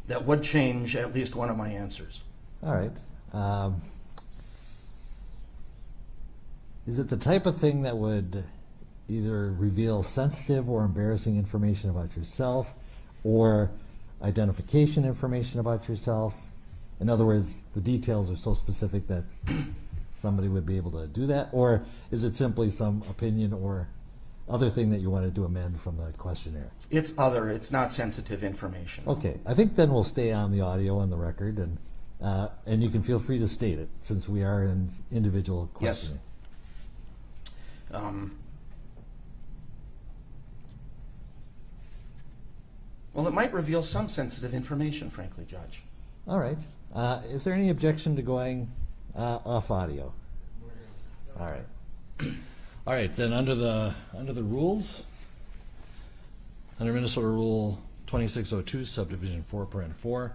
that would change at least one of my answers. All right. Is it the type of thing that would either reveal sensitive or embarrassing information about yourself, or identification information about yourself? In other words, the details are so specific that somebody would be able to do that? Or is it simply some opinion or other thing that you wanted to amend from the questionnaire? It's other. It's not sensitive information. Okay. I think then we'll stay on the audio and the record, and you can feel free to state it since we are in individual questioning. Yes. Well, it might reveal some sensitive information, frankly, Judge. All right. Is there any objection to going off audio? All right. All right. Then under the rules, under Minnesota Rule 2602, subdivision 4.4,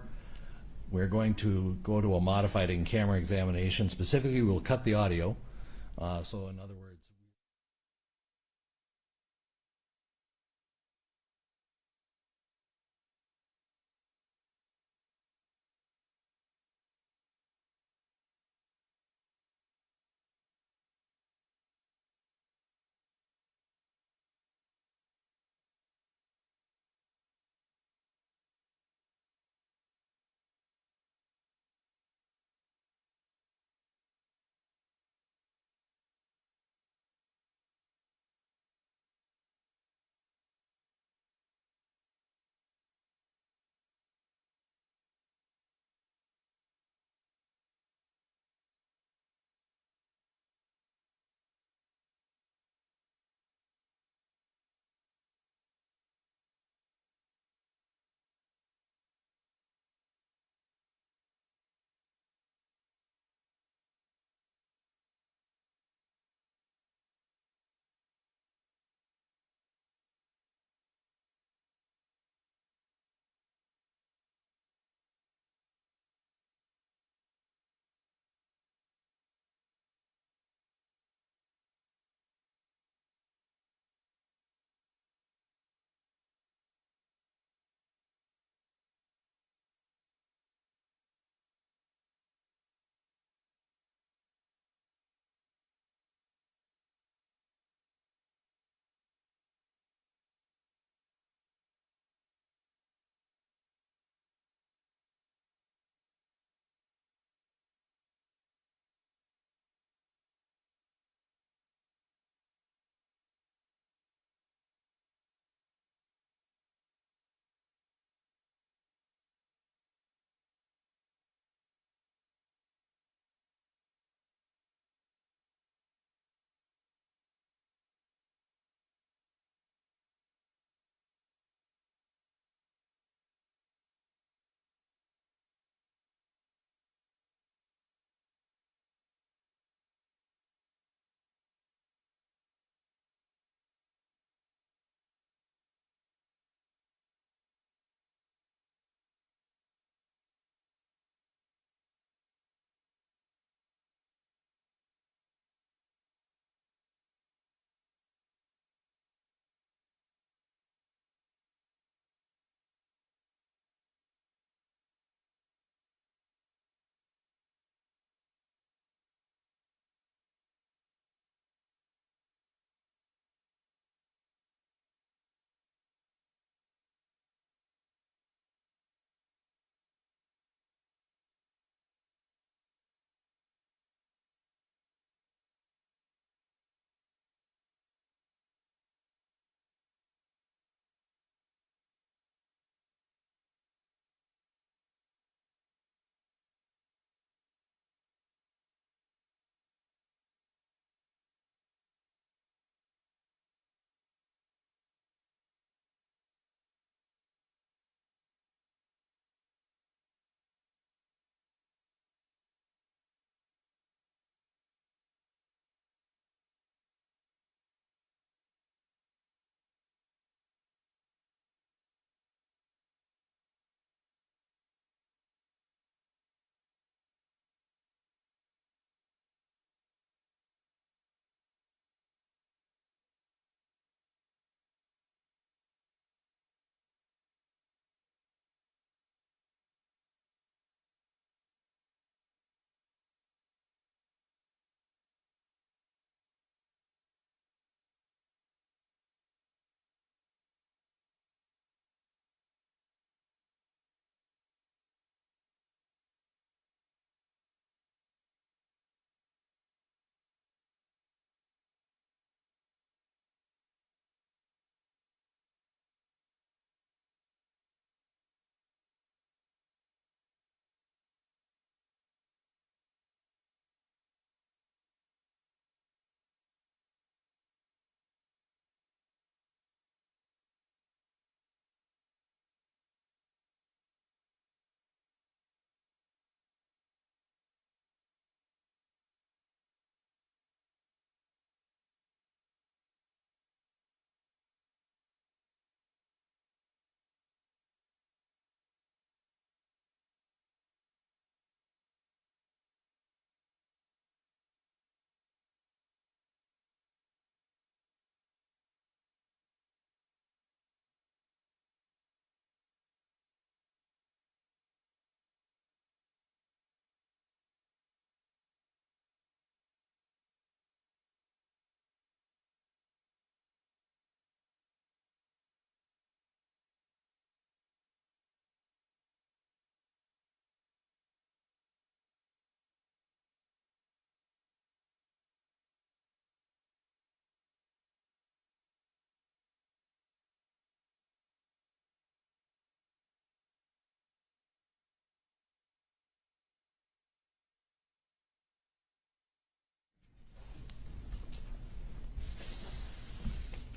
we're going to go to a modified in-camera examination. Specifically, we'll cut the audio. So in other words,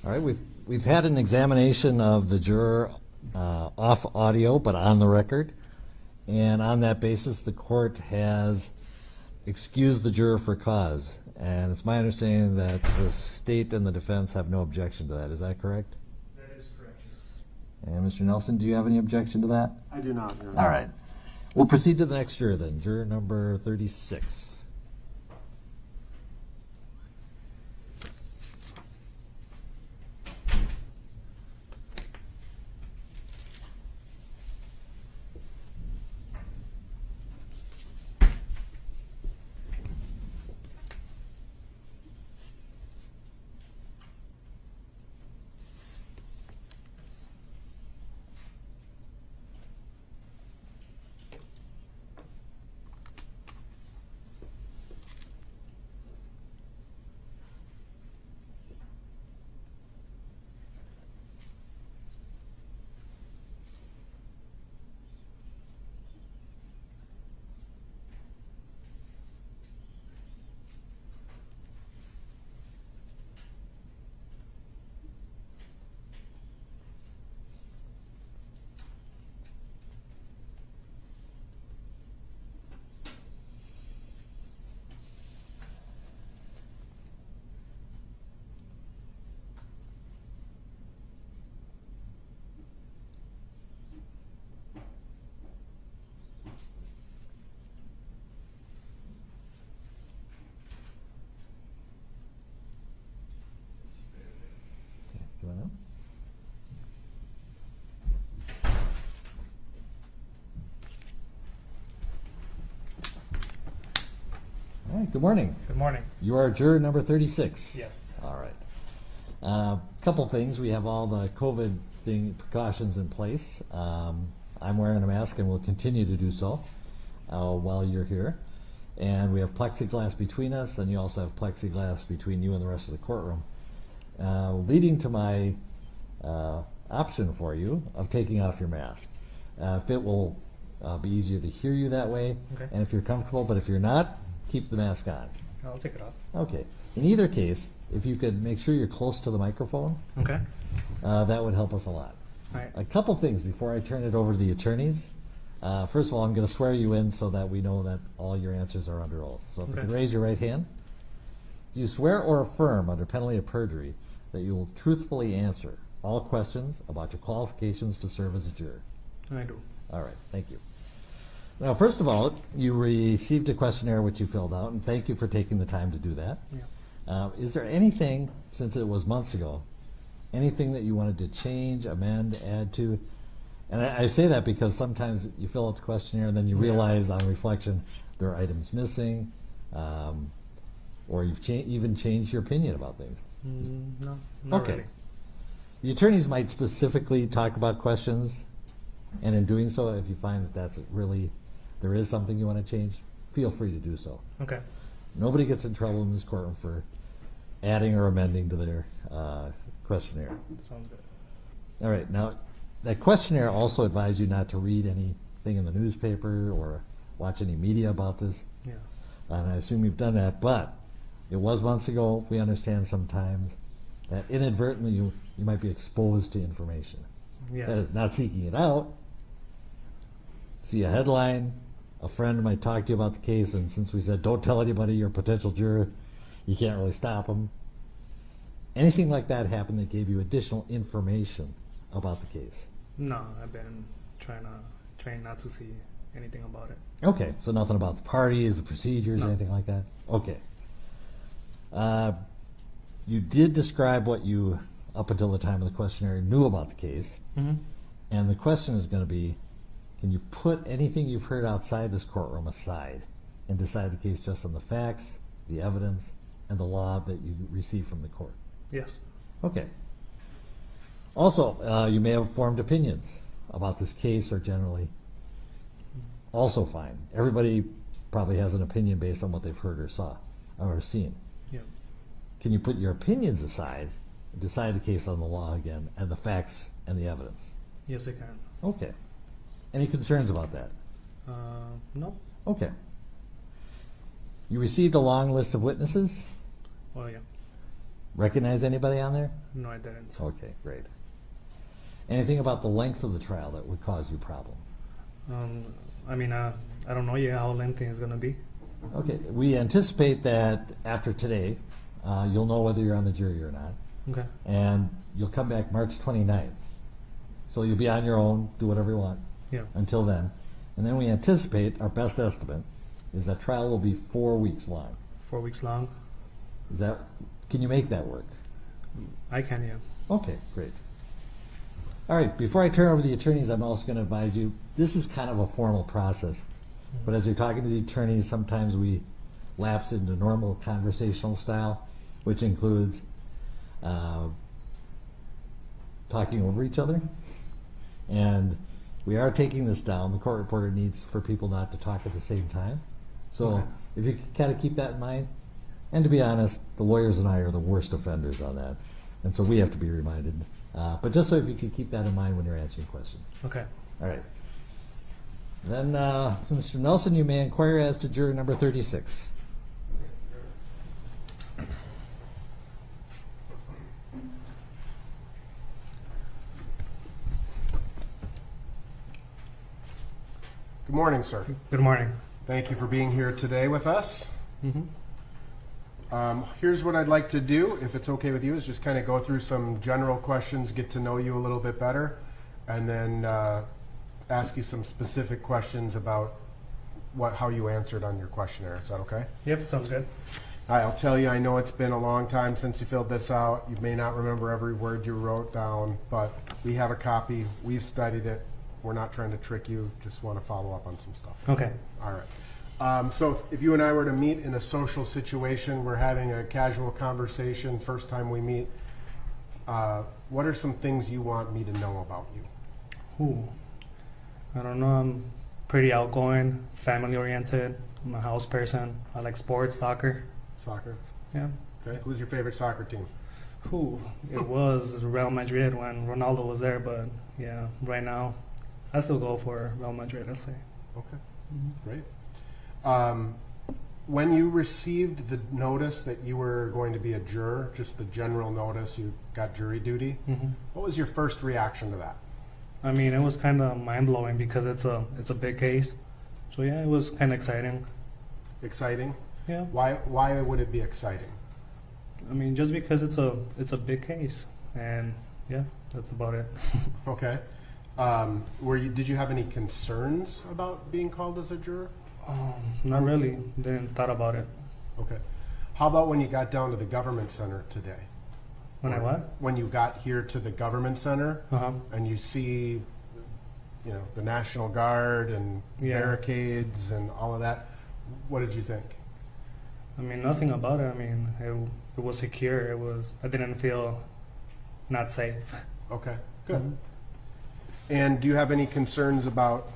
All right, we've had an examination of the juror off audio, but on the record. And on that basis, the court has excused the juror for cause. And it's my understanding that the state and the defense have no objection to that. Is that correct? That is correct. And Mr. Nelson, do you have any objection to that? I do not, Your Honor. All right. We'll proceed to the next juror then, juror number 36. Come on up. All right, good morning. Good morning. You are juror number 36. Yes. All right. Couple things. We have all the COVID precautions in place. I'm wearing a mask and will continue to do so while you're here. And we have plexiglass between us, and you also have plexiglass between you and the rest of the courtroom. Leading to my option for you of taking off your mask. If it will be easier to hear you that way, Okay. and if you're comfortable, but if you're not, keep the mask on. I'll take it off. Okay. In either case, if you could make sure you're close to the microphone, Okay. that would help us a lot. All right. A couple things before I turn it over to the attorneys. First of all, I'm going to swear you in so that we know that all your answers are under oath. So if you Okay. could raise your right hand. Do you swear or affirm under penalty of perjury that you will truthfully answer all questions about your qualifications to serve as a juror? I do. All right, thank you. Now, first of all, you received a questionnaire which you filled out, and thank you for taking the time to do that. Yeah. Is there anything, since it was months ago, anything that you wanted to change, amend, add to? And I say that because sometimes you fill out the questionnaire and then you realize on reflection there are items missing, or you've even changed your opinion about things. No, not Okay. really. The attorneys might specifically talk about questions, and in doing so, if you find that that's really, there is something you want to change, feel free to do so. Okay. Nobody gets in trouble in this courtroom for adding or amending to their questionnaire. Sounds good. All right, now, that questionnaire also advised you not to read anything in the newspaper or watch any media about this, Yeah. and I assume you've done that, but it was months ago. We understand sometimes that inadvertently you might be exposed to information. Yeah. That is not seeking it out. See a headline, a friend might talk to you about the case, and since we said don't tell anybody you're a potential juror, you can't really stop them. Anything like that happened that gave you additional information about the case? No, I've been trying not to see anything about it. Okay, so nothing about the parties, the procedures, No. anything like that? Okay. You did describe what you, up until the time of the questionnaire, knew about the case. Mm-hmm. And the question is going to be, can you put anything you've heard outside this courtroom aside and decide the case just on the facts, the evidence, and the law that you receive from the court? Yes. Okay. Also, you may have formed opinions about this case or generally. Also fine. Everybody probably has an opinion based on what they've heard or saw or seen. Yeah. Can you put your opinions aside and decide the case on the law again and the facts and the evidence? Yes, I can. Okay. Any concerns about that? No. Okay. You received a long list of witnesses. Oh, yeah. Recognize anybody on there? No, I didn't. Okay, great. Anything about the length of the trial that would cause you problem? I mean, I don't know yet how lengthy it's gonna be. Okay, we anticipate that after today, you'll know whether you're on the jury or not, Okay. and you'll come back March 29th. So you'll be on your own, do whatever you want Yeah. until then. And then we anticipate, our best estimate, is that trial will be 4 weeks long. 4 weeks long. Is that, can you make that work? I can, yeah. Okay, great. All right, before I turn over to the attorneys, I'm also going to advise you, this is kind of a formal process. But as you're talking to the attorneys, sometimes we lapse into normal conversational style, which includes talking over each other. And we are taking this down. The court reporter needs for people not to talk at the same time. So Okay. if you kind of keep that in mind, and to be honest, the lawyers and I are the worst offenders on that. And so we have to be reminded. But just so if you could keep that in mind when you're answering questions. Okay. All right. Then, Mr. Nelson, you may inquire as to juror number 36. Good morning, sir. Good morning. Thank you for being here today with us. Mm-hmm. Here's what I'd like to do, if it's okay with you, is just kind of go through some general questions, get to know you a little bit better, and then ask you some specific questions about how you answered on your questionnaire. Is that okay? Yep, sounds good. I'll tell you, I know it's been a long time since you filled this out. You may not remember every word you wrote down, but we have a copy. We've studied it. We're not trying to trick you. Just want to follow up on some stuff. Okay. All right. So if you and I were to meet in a social situation, we're having a casual conversation, first time we meet, what are some things you want me to know about you? Ooh. I don't know. I'm pretty outgoing, family-oriented. I'm a house person. I like sports, soccer. Soccer? Yeah. Okay. Who's your favorite soccer team? Ooh. It was Real Madrid when Ronaldo was there, but yeah, right now, I still go for Real Madrid, let's say. Okay. Mm-hmm. Great. When you received the notice that you were going to be a juror, just the general notice, you got jury duty, Mm-hmm. what was your first reaction to that? I mean, it was kind of mind-blowing because it's a big case. So yeah, it was kind of exciting. Exciting? Yeah. Why would it be exciting? I mean, just because it's a big case, and yeah, that's about it. Okay. Did you have any concerns about being called as a juror? Not really. Didn't thought about it. Okay. How about when you got down to the government center today? When I what? When you got here to the government center Uh-huh. and you see, the National Guard and Yeah. barricades and all of that, what did you think? I mean, nothing about it. I mean, it was secure. I didn't feel not safe. Okay, good. Mhm. And do you have any concerns about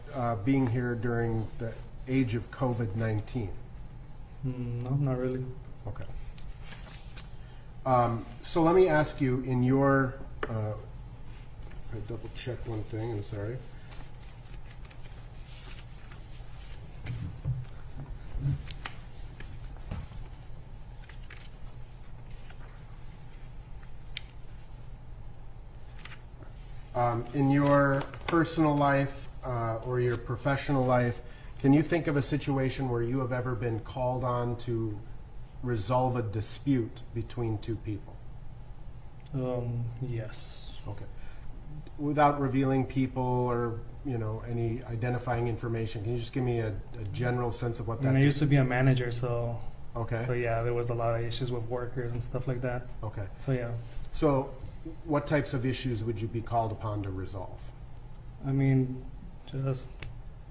being here during the age of COVID-19? No, not really. Okay. So let me ask you, in your, I double checked one thing, I'm sorry. In your personal life or your professional life, can you think of a situation where you have ever been called on to resolve a dispute between two people? Yes. Okay. Without revealing people or any identifying information, can you just give me a general sense of what I that? mean, I used to be a manager, so Okay. so yeah, there was a lot of issues with workers and stuff like that. Okay. So yeah, So, what types of issues would you be called upon to resolve? I mean, just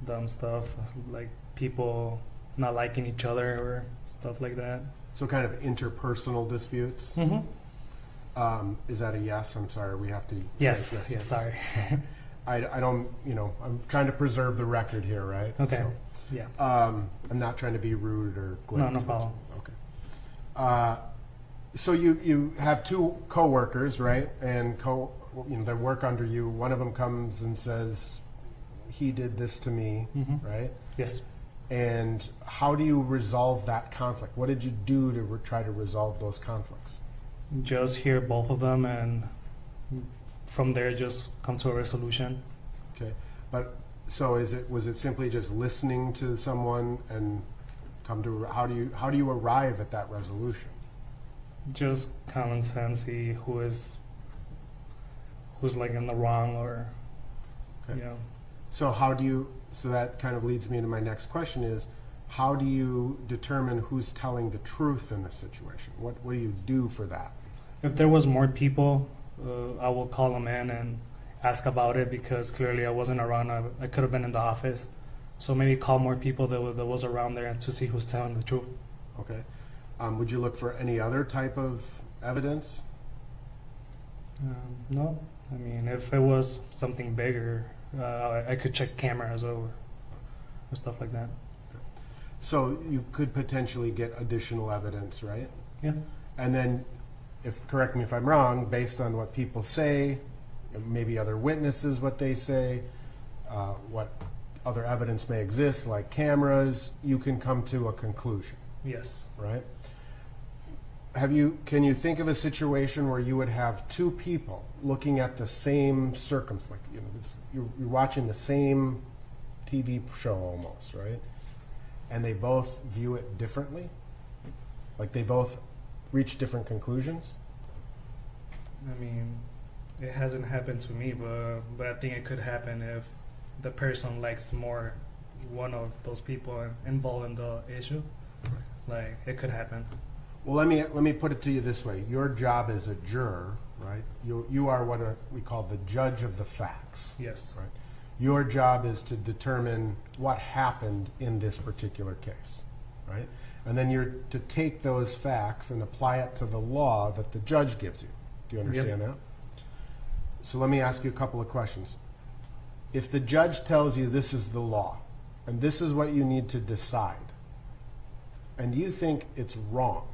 dumb stuff like people not liking each other or stuff like that. So, kind of interpersonal disputes. Mm-hmm. Is that a yes? I'm sorry, we have to. say Yes. yes. Yeah. Sorry. I don't. I'm trying to preserve the record here, right? Okay. So, Yeah. I'm not trying to be rude or glib. No problem. Okay. So you have two coworkers, right? And they work under you. One of them comes and says, "He did this to me," Mhm. right? Yes. And how do you resolve that conflict? What did you do to try to resolve those conflicts? just hear both of them and from there just come to a resolution. Okay, but so was it simply just listening to someone and come to how do you arrive at that resolution? Just common sense, see who's like in the wrong or Okay. you know. So so that kind of leads me into my next question is, how do you determine who's telling the truth in this situation? What do you do for that? If there was more people, I will call them in and ask about it because clearly I wasn't around. I could have been in the office. So maybe call more people that was around there to see who's telling the truth. Okay. Would you look for any other type of evidence? No. I mean, if it was something bigger, I could check cameras or stuff like that. So you could potentially get additional evidence, right? Yeah. And then, correct me if I'm wrong, based on what people say, maybe other witnesses, what they say, what other evidence may exist, like cameras, you can come to a conclusion, Yes. right? Can you think of a situation where you would have two people looking at the same circumstance, you're watching the same TV show almost, right? And they both view it differently? Like they both reach different conclusions? I mean, it hasn't happened to me, but I think it could happen if the person likes more one of those people involved in the issue. Like, it could happen. Well, let me put it to you this way. Your job as a juror, right? You are what we call the judge of the facts. Yes. Right? Your job is to determine what happened in this particular case, right? And then you're to take those facts and apply it to the law that the judge gives you. Do you understand that? So let me ask you a couple of questions. If the judge tells you this is the law, and this is what you need to decide, and you think it's wrong,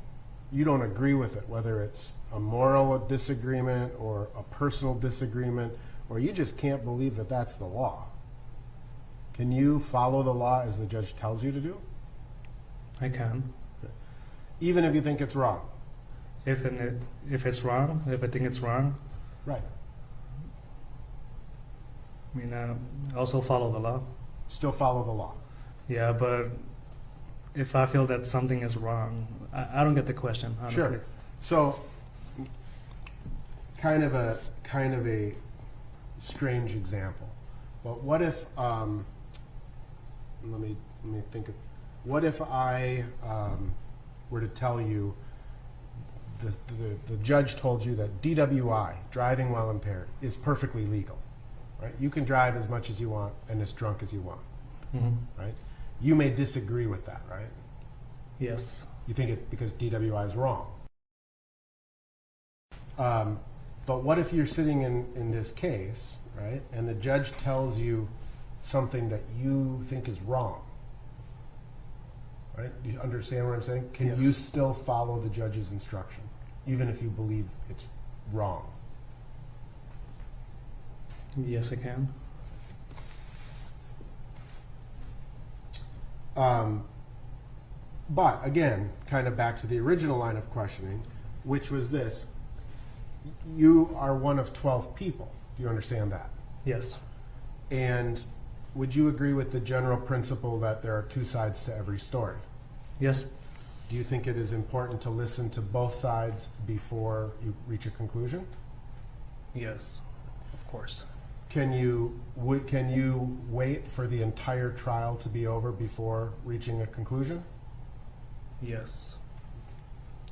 you don't agree with it, whether it's a moral disagreement or a personal disagreement, or you just can't believe that that's the law, can you follow the law as the judge tells you to do? I can. Okay. Even if you think it's wrong? If it's wrong, if I think it's wrong, Right. I mean, I also follow the law. Still follow the law. Yeah, but if I feel that something is wrong, I don't get the question, honestly. Sure. So, kind of a strange example. But what if let me think of, what if I were to tell you the judge told you that DWI, driving while impaired, is perfectly legal, right? You can drive as much as you want and as drunk as you want, right? You may disagree with that, right? Yes. You think it because DWI is wrong. But what if you're sitting in this case, right, and the judge tells you something that you think is wrong, right? Do you understand what I'm saying? Can Yes. you still follow the judge's instruction, even if you believe it's wrong? Yes, I can. But again, kind of back to the original line of questioning, which was this. You are one of 12 people. Do you understand that? Yes. And would you agree with the general principle that there are two sides to every story? Yes. Do you think it is important to listen to both sides before you reach a conclusion? Yes. Of course. Can you wait for the entire trial to be over before reaching a conclusion? Yes.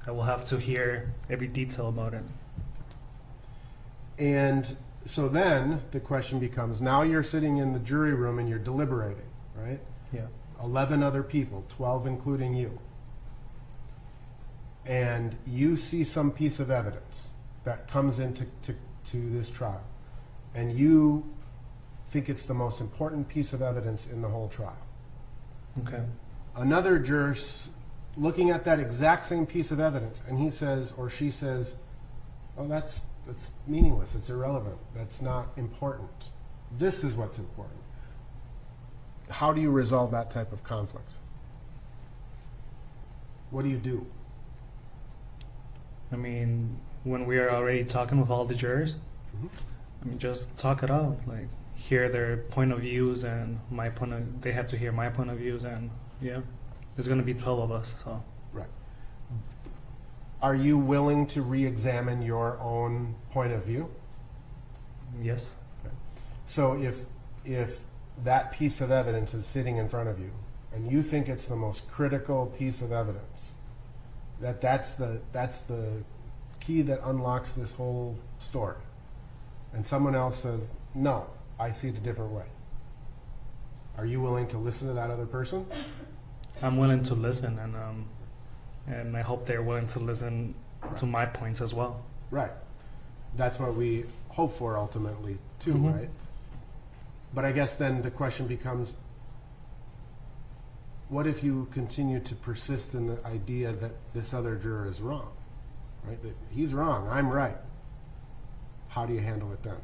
I will have to hear every detail about it. And so then the question becomes, now you're sitting in the jury room and you're deliberating, right? Yeah. 11 other people, 12 including you. And you see some piece of evidence that comes into this trial. And you think it's the most important piece of evidence in the whole trial. Okay. Another juror's looking at that exact same piece of evidence, and he says, or she says, oh, that's meaningless, it's irrelevant, that's not important. This is what's important. How do you resolve that type of conflict? What do you do? I mean, when we are already talking with all the jurors, Mhm. I mean, just talk it out, like hear their point of views and they have to hear my point of views, and yeah, there's gonna be 12 of us, so. Right. Are you willing to re-examine your own point of view? Yes. So if that piece of evidence is sitting in front of you, and you think it's the most critical piece of evidence, that's the key that unlocks this whole story, and someone else says, no, I see it a different way, are you willing to listen to that other person? I'm willing to listen, and I hope they're willing to listen to my points as well. Right. That's what we hope for ultimately too, Mhm. right? But I guess then the question becomes, what if you continue to persist in the idea that this other juror is wrong, right? That he's wrong, I'm right. How do you handle it then?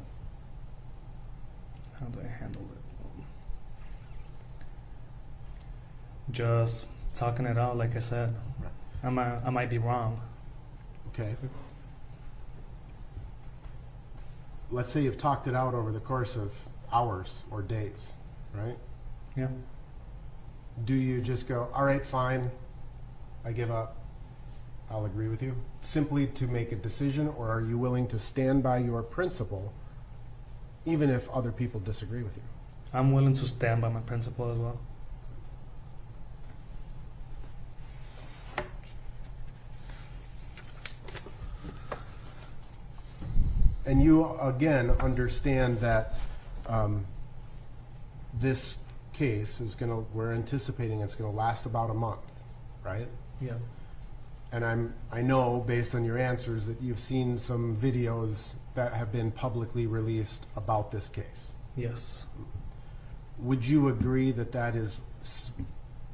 How do I handle it? Just talking it out, like I said. Right. I might be wrong. Okay. Let's say you've talked it out over the course of hours or days, right? Yeah. Do you just go, all right, fine, I give up, I'll agree with you, simply to make a decision, or are you willing to stand by your principle even if other people disagree with you? I'm willing to stand by my principle as well. And you, again, understand that this case is going to, we're anticipating it's going to last about a month, right? Yeah. And I know, based on your answers, that you've seen some videos that have been publicly released about this case. Yes. Would you agree that that is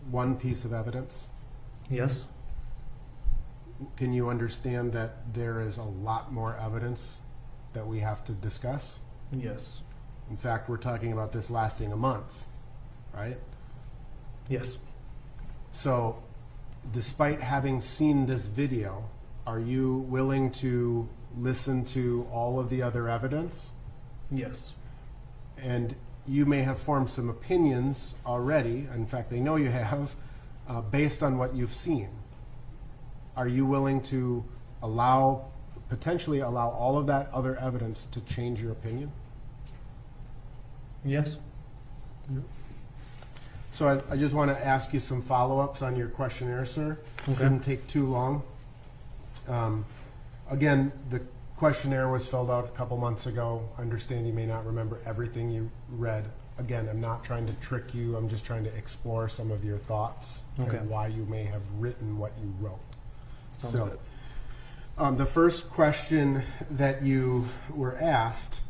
one piece of evidence? Yes. Can you understand that there is a lot more evidence that we have to discuss? Yes. In fact, we're talking about this lasting a month, right? Yes. So, despite having seen this video, are you willing to listen to all of the other evidence? Yes. And you may have formed some opinions already, in fact, I know you have, based on what you've seen. Are you willing to potentially allow all of that other evidence to change your opinion? Yes. So I just want to ask you some follow-ups on your questionnaire, sir. Okay. Shouldn't take too long. Again, the questionnaire was filled out a couple months ago. I understand you may not remember everything you read. Again, I'm not trying to trick you. I'm just trying to explore some of your thoughts Okay. and why you may have written what you wrote. Sounds So, good. the first question that you were asked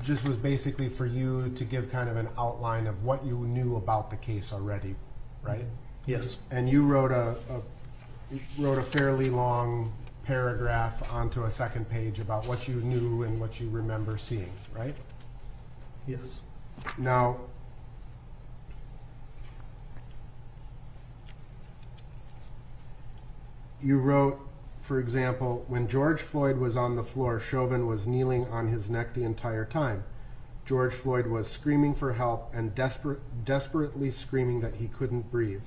just was basically for you to give kind of an outline of what you knew about the case already, right? Yes. And you wrote a fairly long paragraph onto a second page about what you knew and what you remember seeing, right? Yes. Now, you wrote, for example, when George Floyd was on the floor, Chauvin was kneeling on his neck the entire time. George Floyd was screaming for help and desperately screaming that he couldn't breathe.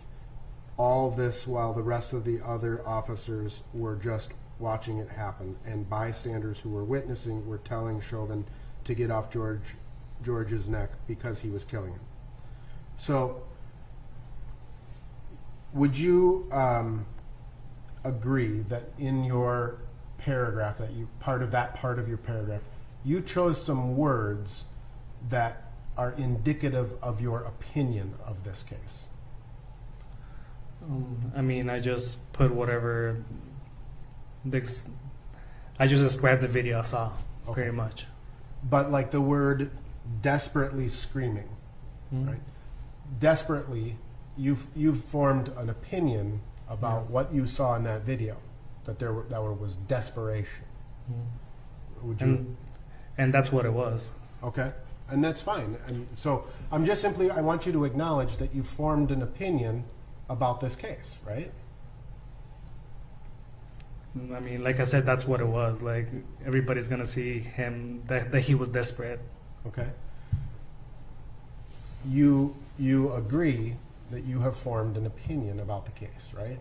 All this while the rest of the other officers were just watching it happen, and bystanders who were witnessing were telling Chauvin to get off George's neck because he was killing him. So, would you agree that in your paragraph, part of your paragraph, you chose some words that are indicative of your opinion of this case? I mean, I just put whatever. I just described the video I saw, Okay. pretty much. But like the word desperately screaming, Mhm. right? Desperately, you've formed an opinion about what you saw in that video, that there was desperation. Mhm. Would you? And that's what it was. Okay, and that's fine. And so I want you to acknowledge that you formed an opinion about this case, right? I mean, like I said, that's what it was. Like, everybody's gonna see him, that he was desperate. Okay. You agree that you have formed an opinion about the case, right?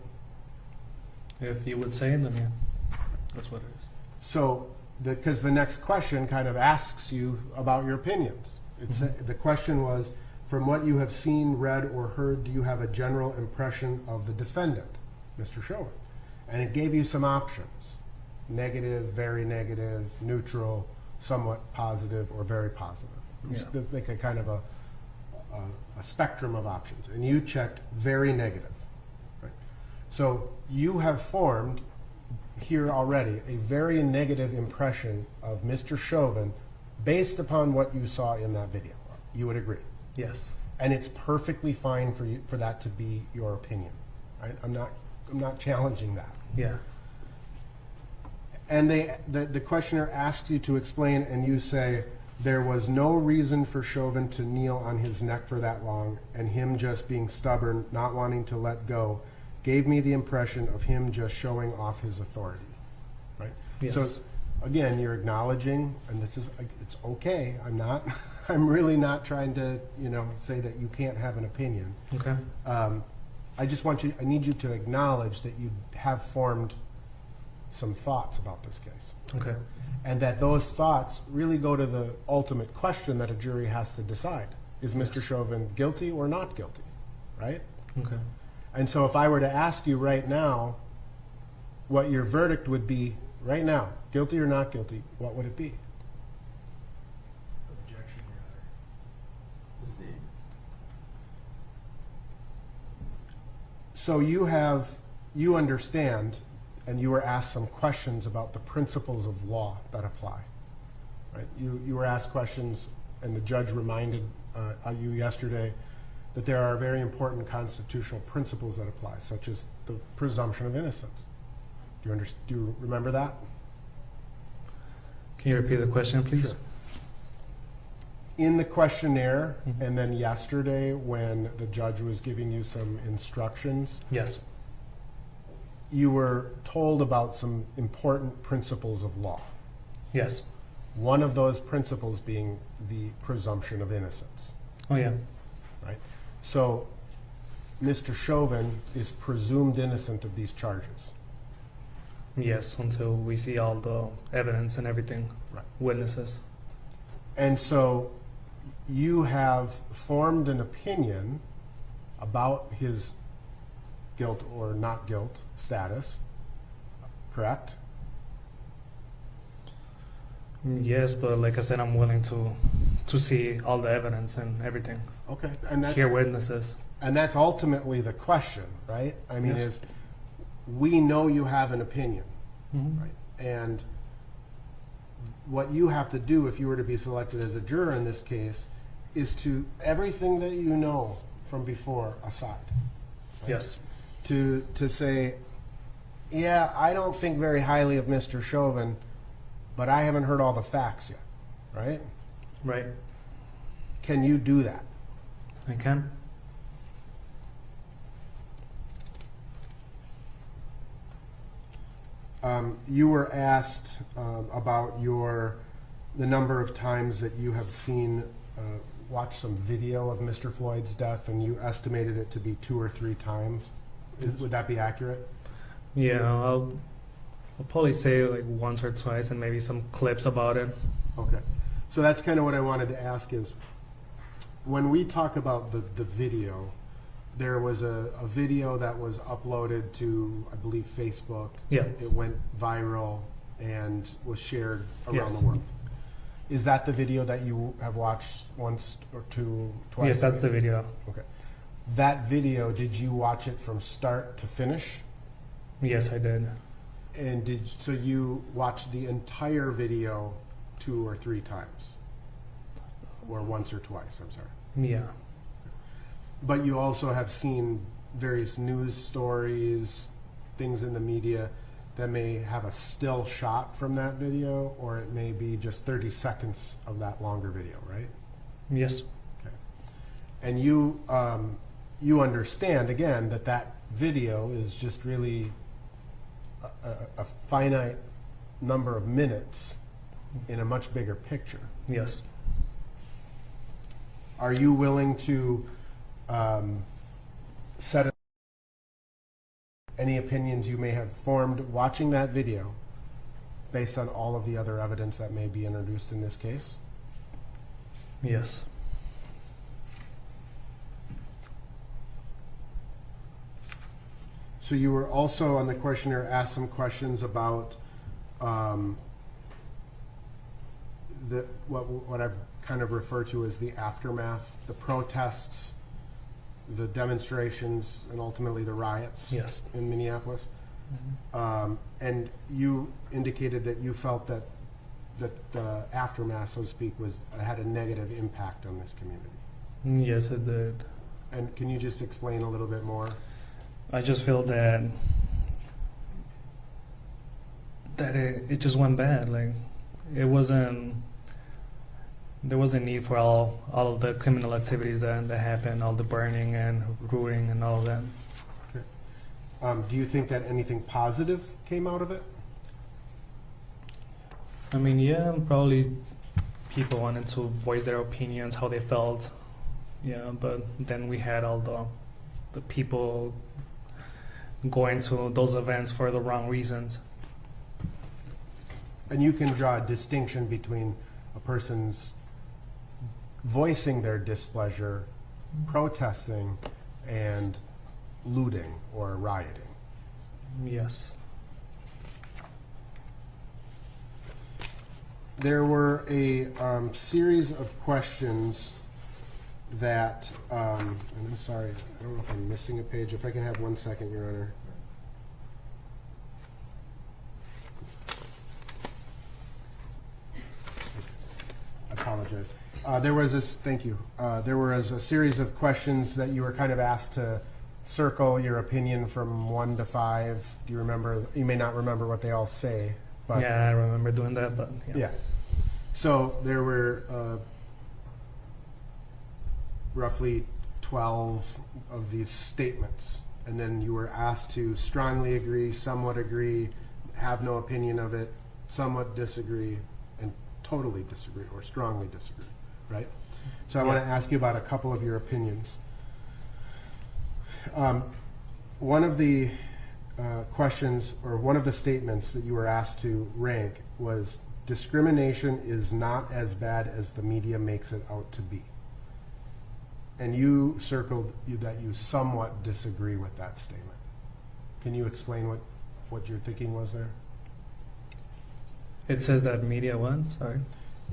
If you would say it, then yeah, that's what it is. So, because the next question kind of asks you about your opinions. The question was, from what you have seen, read, or heard, do you have a general impression of the defendant, Mr. Chauvin? And it gave you some options: negative, very negative, neutral, somewhat positive, or very positive. Yeah. Like a kind of a spectrum of options. And you checked very negative. Right? So you have formed here already a very negative impression of Mr. Chauvin based upon what you saw in that video. You would agree? Yes. And it's perfectly fine for you for that to be your opinion. Right? I'm not challenging that. Yeah. And the questioner asks you to explain, and you say there was no reason for Chauvin to kneel on his neck for that long, and him just being stubborn, not wanting to let go, gave me the impression of him just showing off his authority. Right? Yes. So again, you're acknowledging, and this is, it's okay. I'm really not trying to, say that you can't have an opinion. Okay. I need you to acknowledge that you have formed some thoughts about this case. Okay. And that those thoughts really go to the ultimate question that a jury has to decide. Is Mr. Chauvin guilty or not guilty? Right? Okay. And so if I were to ask you right now what your verdict would be right now, guilty or not guilty, what would it be? Objection, Your Honor. Sustained. So you understand, and you were asked some questions about the principles of law that apply. Right? You were asked questions, and the judge reminded you yesterday that there are very important constitutional principles that apply, such as the presumption of innocence. Do you remember that? Can you repeat the question, please? Sure. In the questionnaire, and then yesterday when the judge was giving you some instructions, Yes. you were told about some important principles of law. Yes. One of those principles being the presumption of innocence, Oh, yeah. right? So Mr. Chauvin is presumed innocent of these charges. Yes, until we see all the evidence and everything, Right. witnesses. And so you have formed an opinion about his guilt or not guilt status, correct? Yes, but like I said, I'm willing to see all the evidence and everything. Okay, and Hear witnesses. that's ultimately the question, right? I mean, Yes. is we know you have an opinion, Mhm. right? And what you have to do if you were to be selected as a juror in this case is to everything that you know from before aside. Yes. To say, yeah, I don't think very highly of Mr. Chauvin, but I haven't heard all the facts yet, right? Right. Can you do that? I can. You were asked about the number of times that you have watched some video of Mr. Floyd's death, and you estimated it to be 2 or 3 times. Would that be accurate? Yeah, I'll probably say like once or twice and maybe some clips about it. Okay. So that's kind of what I wanted to ask is, when we talk about the video, there was a video that was uploaded to, I believe, Facebook. Yeah. It went viral and was shared around Yes. the world. Is that the video that you have watched once or twice? Yes, that's the video. Okay. That video, did you watch it from start to finish? Yes, I did. And so you watched the entire video 2 or 3 times? Or once or twice, I'm sorry. Yeah. But you also have seen various news stories, things in the media that may have a still shot from that video, or it may be just 30 seconds of that longer video, right? Yes. Okay. And you understand, again, that video is just really a finite number of minutes in a much bigger picture. Yes. Are you willing to set any opinions you may have formed watching that video based on all of the other evidence that may be introduced in this case? Yes. So you were also on the questionnaire asked some questions about what I've kind of referred to as the aftermath, the protests, the demonstrations, and ultimately the riots Yes. in Minneapolis. Mm-hmm. And you indicated that you felt that the aftermath, so to speak, had a negative impact on this community. Yes, it did. And can you just explain a little bit more? I just feel that it just went bad. Like it wasn't. There wasn't need for all of the criminal activities that happened, all the burning and looting and all of that. Okay. Do you think that anything positive came out of it? I mean, yeah, probably people wanted to voice their opinions, how they felt. Yeah, but then we had all the people going to those events for the wrong reasons. And you can draw a distinction between a person's voicing their displeasure, protesting, and looting or rioting. Yes. There were a series of questions that, and I'm sorry, I don't know if I'm missing a page. If I can have 1 second, Your Honor. I apologize. There was this, thank you. There was a series of questions that you were kind of asked to circle your opinion from 1 to 5. Do you remember? You may not remember what they all say, but Yeah, I remember doing that, but yeah. So there were roughly 12 of these statements, and then you were asked to strongly agree, somewhat agree, have no opinion of it, somewhat disagree, and totally disagree or strongly disagree, right? So I want to ask you about a couple of your opinions. One of the questions, or one of the statements that you were asked to rank was, discrimination is not as bad as the media makes it out to be. And you circled that you somewhat disagree with that statement. Can you explain what your thinking was there? it says that media one. Sorry.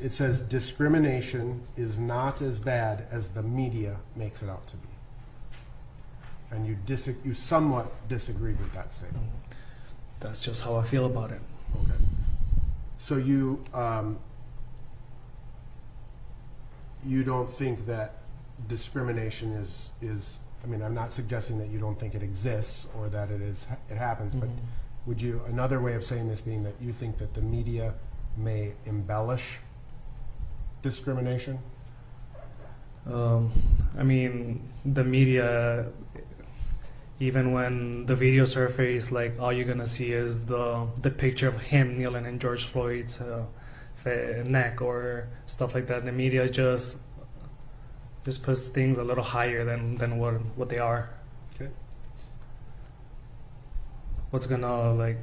It says discrimination is not as bad as the media makes it out to be. And you somewhat disagreed with that statement. That's just how I feel about it. Okay. So you don't think that discrimination is I mean, I'm not suggesting that you don't think it exists or that it happens, but would you, another way of saying this being that you think that the media may embellish discrimination? I mean, the media, even when the video surface, like all you're gonna see is the picture of him kneeling in George Floyd's neck or stuff like that. The media just puts things a little higher than what they are. Okay. What's gonna like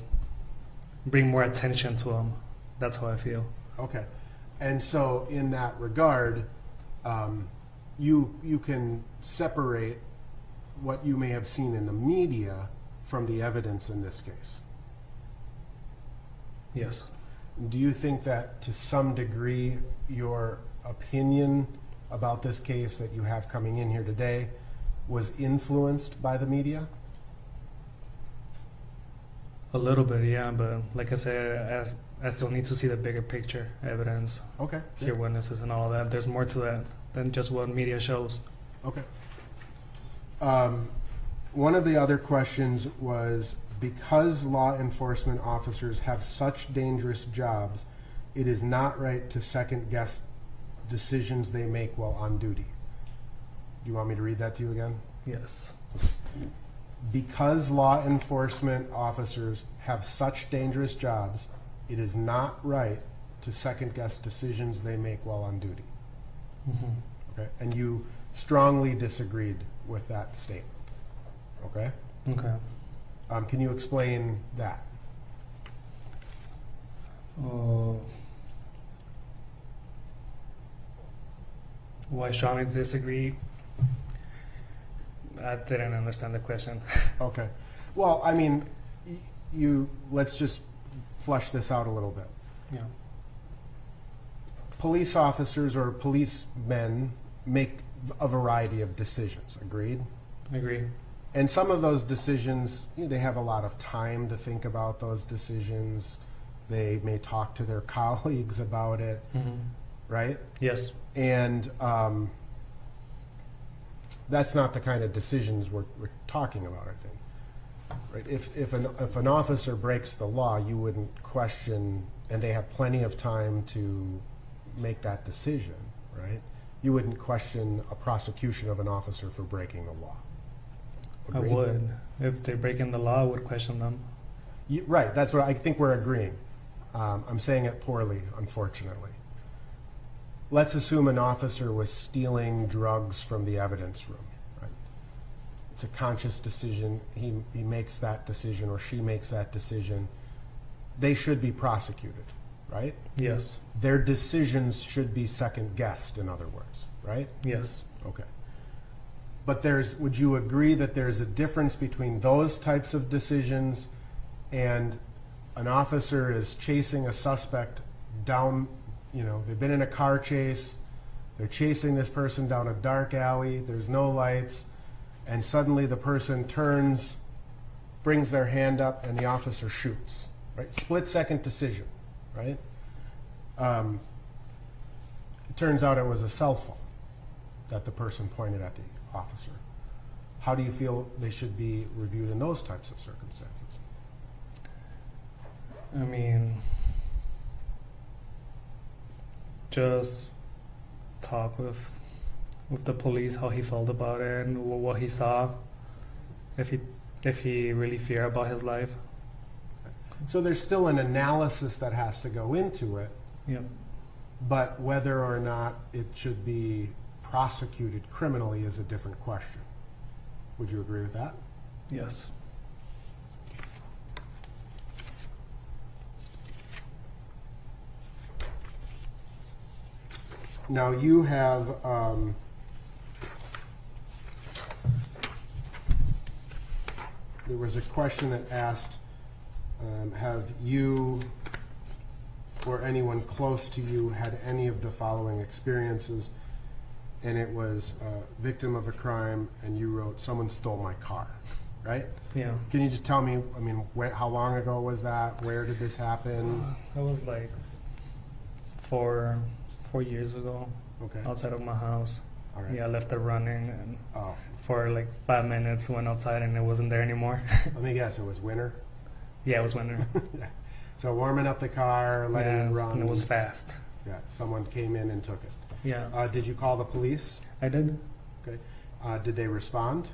bring more attention to them? That's how I feel. Okay. And so in that regard, you can separate what you may have seen in the media from the evidence in this case. Yes. Do you think that to some degree your opinion about this case that you have coming in here today was influenced by the media? A little bit, yeah, but like I said, I still need to see the bigger picture, evidence, Okay. hear witnesses and all of that. There's more to that than just what media shows. Okay. One of the other questions was, because law enforcement officers have such dangerous jobs, it is not right to second guess decisions they make while on duty. Do you want me to read that to you again? Yes. because law enforcement officers have such dangerous jobs, it is not right to second guess decisions they make while on duty. Okay? And you strongly disagreed with that statement. Okay? Okay. Can you explain that? Why strongly disagree? I didn't understand the question. Okay. Well, I mean, let's just flesh this out a little bit. Yeah. Police officers or policemen make a variety of decisions, agreed? Agree. And some of those decisions, they have a lot of time to think about those decisions. They may talk to their colleagues about it, right? Yes. And that's not the kind of decisions we're talking about, I think. Right? If an officer breaks the law, you wouldn't question, and they have plenty of time to make that decision, right? You wouldn't question a prosecution of an officer for breaking the law. Agreed? I would. If they're breaking the law, I would question them. Right, that's what I think we're agreeing. I'm saying it poorly, unfortunately. Let's assume an officer was stealing drugs from the evidence room. Right? It's a conscious decision. He makes that decision, or she makes that decision. They should be prosecuted, right? Yes. Their decisions should be second guessed, in other words, right? Yes. Okay. But would you agree that there's a difference between those types of decisions and an officer is chasing a suspect down, they've been in a car chase, they're chasing this person down a dark alley, there's no lights, and suddenly the person turns, brings their hand up, and the officer shoots, right? Split-second decision, right? It turns out it was a cell phone that the person pointed at the officer. How do you feel they should be reviewed in those types of circumstances? I mean, just talk with the police how he felt about it and what he saw, if he really feared about his life. So there's still an analysis that has to go into it, Yeah. but whether or not it should be prosecuted criminally is a different question. Would you agree with that? Yes. Now you have there was a question that asked, have you or anyone close to you had any of the following experiences? And it was victim of a crime, and you wrote, someone stole my car, right? Yeah. Can you just tell me, how long ago was that? Where did this happen? That was like 4 years ago, Okay. outside of my house. All right. Yeah, I left it running, and Oh, for like 5 minutes went outside and it wasn't there anymore. let me guess, it was winter? Yeah, it was winter. So warming up the car, letting Yeah, it run. and it was fast. Yeah, someone came in and took it. Yeah, Did you call the police? I did. Okay. Did they respond?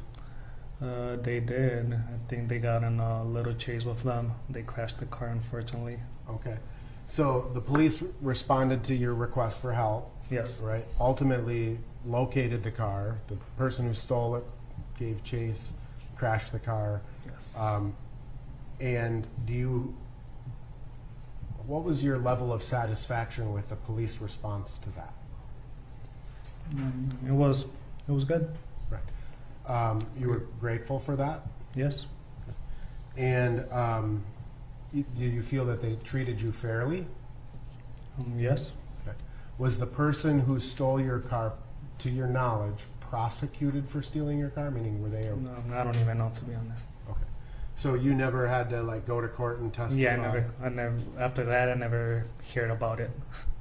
They did. I think they got in a little chase with them. They crashed the car, unfortunately. Okay. So the police responded to your request for help, Yes. right? Ultimately located the car. The person who stole it gave chase, crashed the car. Yes. And what was your level of satisfaction with the police response to that? It was good. Right. You were grateful for that? Yes. And do you feel that they treated you fairly? Yes. Okay. Was the person who stole your car, to your knowledge, prosecuted for stealing your car? Meaning, were they? No, I don't even know, to be honest. Okay. So you never had to go to court and testify? Yeah, I never. After that, I never heard about it.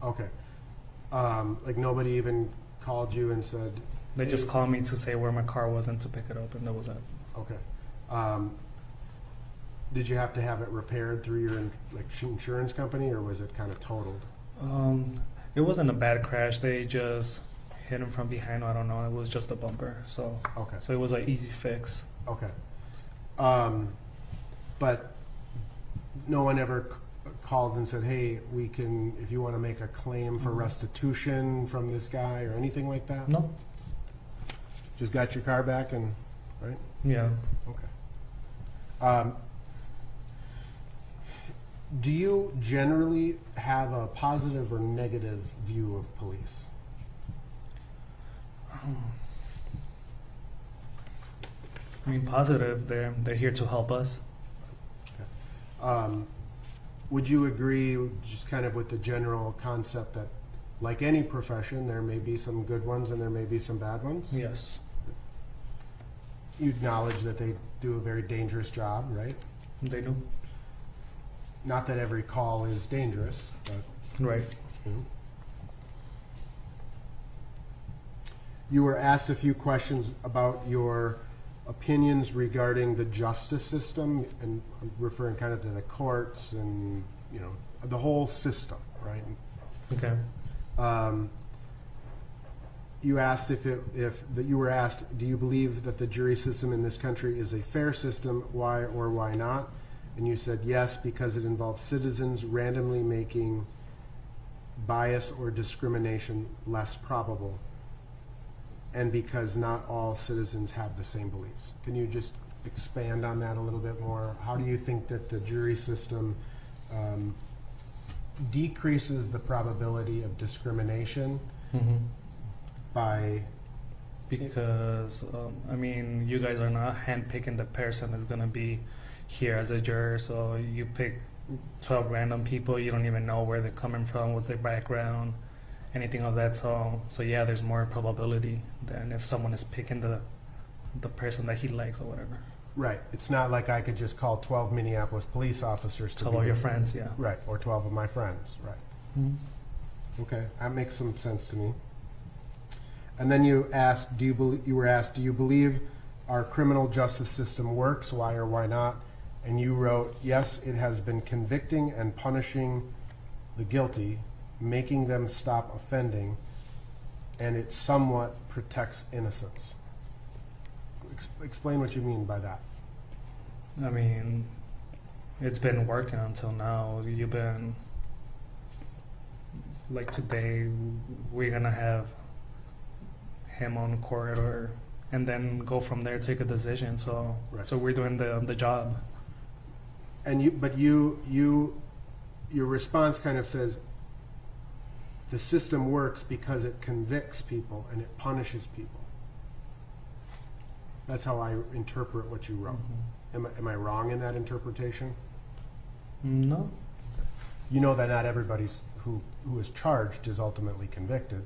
Okay. Nobody even called you and said? They just called me to say where my car was and to pick it up, and that was it. Okay. Did you have to have it repaired through your insurance company, or was it kind of totaled? It wasn't a bad crash. They just hit him from behind. I don't know. It was just a bumper. So Okay. it was an easy fix. Okay. But no one ever called and said, hey, we can, if you want to make a claim for restitution from this guy or anything like that? No. Just got your car back and, right? Yeah. Okay. Do you generally have a positive or negative view of police? I mean, positive. They're here to help us. Would you agree just kind of with the general concept that, like any profession, there may be some good ones and there may be some bad ones? Yes. You acknowledge that they do a very dangerous job, right? They do. Not that every call is dangerous, but Right. you know. You were asked a few questions about your opinions regarding the justice system, and I'm referring kind of to the courts and, you know, the whole system, right? Okay. You asked you were asked, do you believe that the jury system in this country is a fair system? Why or why not? And you said yes, because it involves citizens randomly making bias or discrimination less probable, and because not all citizens have the same beliefs. Can you just expand on that a little bit more? How do you think that the jury system decreases the probability of discrimination by... Because, I mean, you guys are not handpicking the person that's going to be here as a juror, so you pick 12 random people, you don't even know where they're coming from, what's their background, anything of that. So yeah, there's more probability than if someone is picking the person that he likes or whatever. Right. It's not like I could just call 12 Minneapolis police officers to 12 of your friends, yeah. Right, or 12 of my friends, right. Okay, that makes some sense to me. And then you asked, you were asked, do you believe our criminal justice system works? Why or why not? And you wrote, yes, it has been convicting and punishing the guilty, making them stop offending, and it somewhat protects innocence. Explain what you mean by that. I mean, it's been working until now. You've been, like today, we're going to have him on court, and then go from there, take a decision. So, Right. So we're doing the job. And your response kind of says the system works because it convicts people and it punishes people. That's how I interpret what you wrote. Am I wrong in that interpretation? No. You know that not everybody who is charged is ultimately convicted.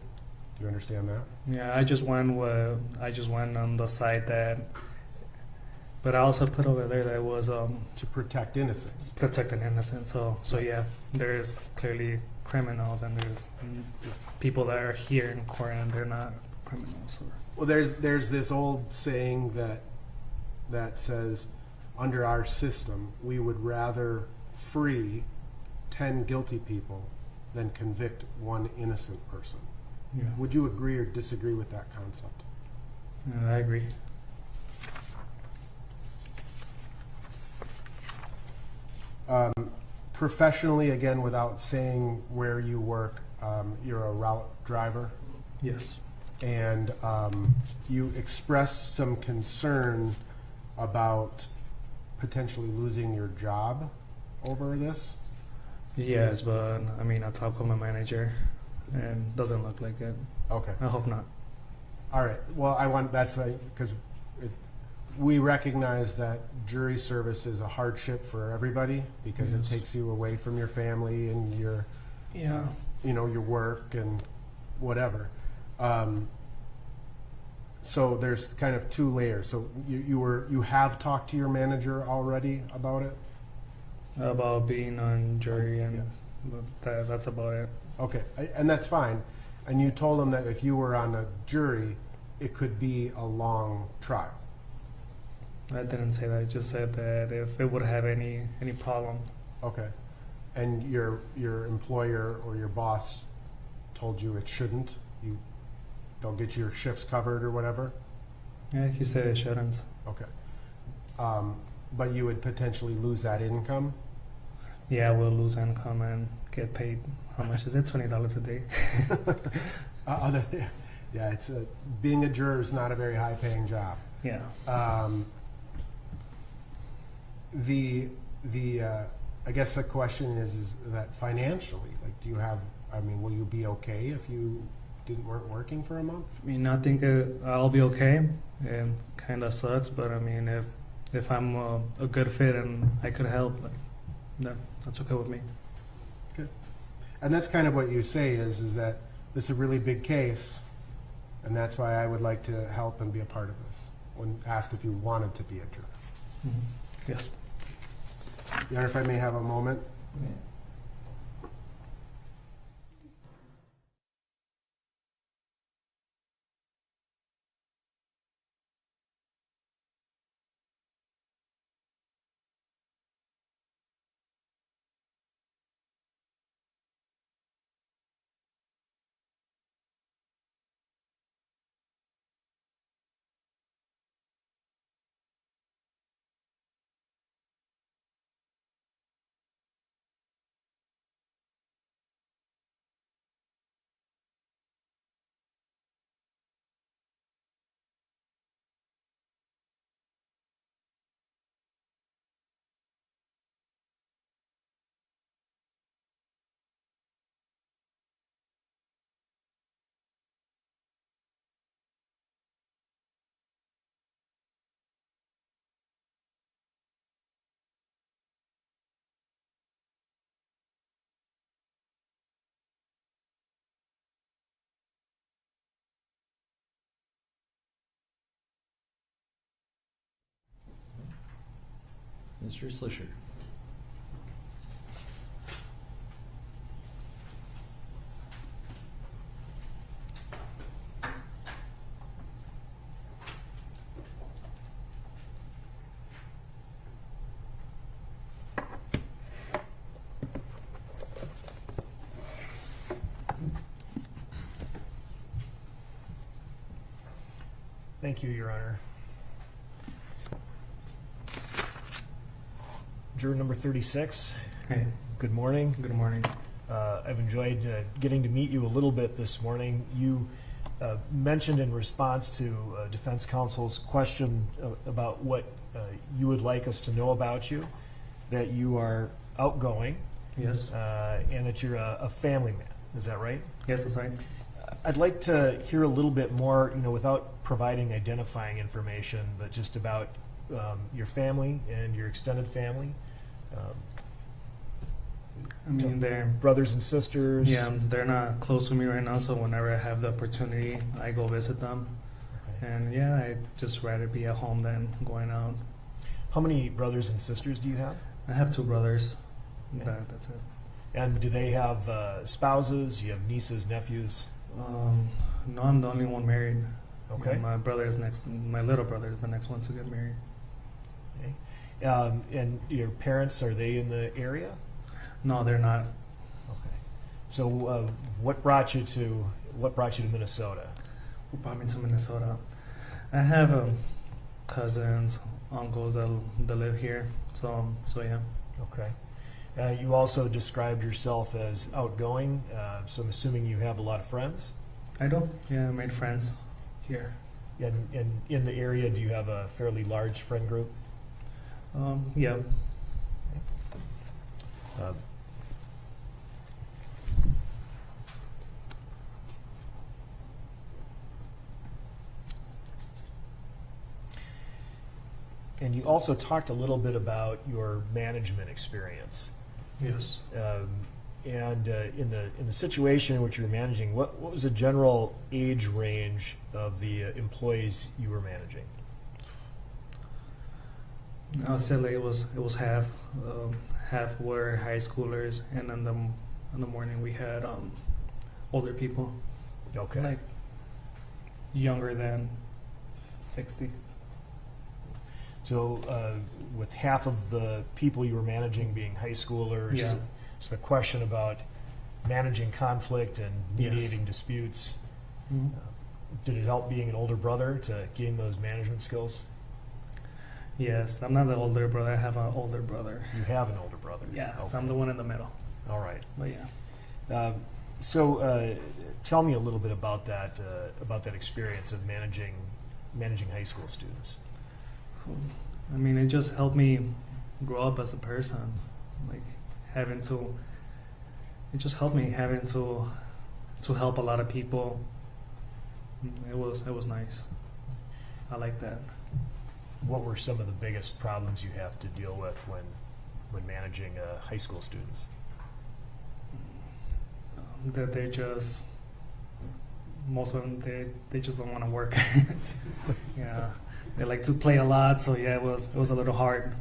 Do you understand that? Yeah, I just went on the side that, but I also put over there that it was To protect innocence. protecting innocence. So yeah, there's clearly criminals and there's people that are here in court and they're not criminals. Well, there's this old saying that says, under our system, we would rather free 10 guilty people than convict one innocent person. Yeah, Would you agree or disagree with that concept? yeah, I agree. Professionally, again, without saying where you work, you're a route driver, Yes. and you expressed some concern about potentially losing your job over this. Yes, but I mean, I talked with my manager, and doesn't look like it. Okay. I hope not. All right. Well, because we recognize that jury service is a hardship for everybody because it Yes. takes you away from your family and your Yeah. your work and whatever. So there's kind of two layers. So you have talked to your manager already about it? About being on jury, and Yeah. that's about it. Okay, and that's fine. And you told him that if you were on a jury, it could be a long trial. I didn't say that. I just said that if it would have any problem. Okay. And your employer or your boss told you it shouldn't? You don't get your shifts covered or whatever? Yeah, he said it shouldn't. Okay. But you would potentially lose that income? Yeah, we'll lose income and get paid. How much is it? $20 a day. Yeah, being a juror is not a very high-paying job. Yeah. I guess the question is that financially, like, do you have? I mean, will you be okay if you weren't working for a month? I mean, I think I'll be okay. It kind of sucks, but I mean, if I'm a good fit and I could help, like, that's okay with me. Good. And that's kind of what you say is that this is a really big case, and that's why I would like to help and be a part of this. When asked if you wanted to be a juror. Mm-hmm. Yes. Your Honor, if I may have a moment. Mr. Slisher. Thank you, Your Honor. Juror number 36. Hey, Good morning. good morning. I've enjoyed getting to meet you a little bit this morning. You mentioned in response to defense counsel's question about what you would like us to know about you, that you are outgoing Yes. and that you're a family man. Is that right? Yes, that's right. I'd like to hear a little bit more, without providing identifying information, but just about your family and your extended family. I mean, Brothers and sisters. they're not close to me right now, so whenever I have the opportunity, I go visit them. Okay. And yeah, I just rather be at home than going out. How many brothers and sisters do you have? I have 2 brothers. Okay. That's it. And do they have spouses? You have nieces, nephews? No, I'm the only one married. Okay. And my brother is next. My little brother is the next one to get married. Okay. And your parents, are they in the area? No, they're not. Okay. So what brought you to Minnesota? Who brought me to Minnesota? I have cousins, uncles that live here. So yeah. Okay. You also described yourself as outgoing, so I'm assuming you have a lot of friends. I do. Yeah, I made friends here. And in the area, do you have a fairly large friend group? Yeah. And you also talked a little bit about your management experience. Yes. And in the situation in which you were managing, what was the general age range of the employees you were managing? I'll say like it was half. Half were high schoolers, and in the morning we had older people, Okay. like younger than 60. So with half of the people you were managing being high schoolers, Yeah. so the question about managing conflict and Yes. mediating disputes, Mhm. did it help being an older brother to gain those management skills? Yes, I'm not the older brother. I have an older brother. You have an older brother. Yeah, Okay. so I'm the one in the middle. All right. But yeah. Tell me a little bit about that experience of managing high school students. I mean, it just helped me grow up as a person. Like it just helped me having to help a lot of people. It was nice. I like that. What were some of the biggest problems you have to deal with when managing high school students? That most of them they just don't want to work. Yeah, they like to play a lot, so yeah, it was a little hard.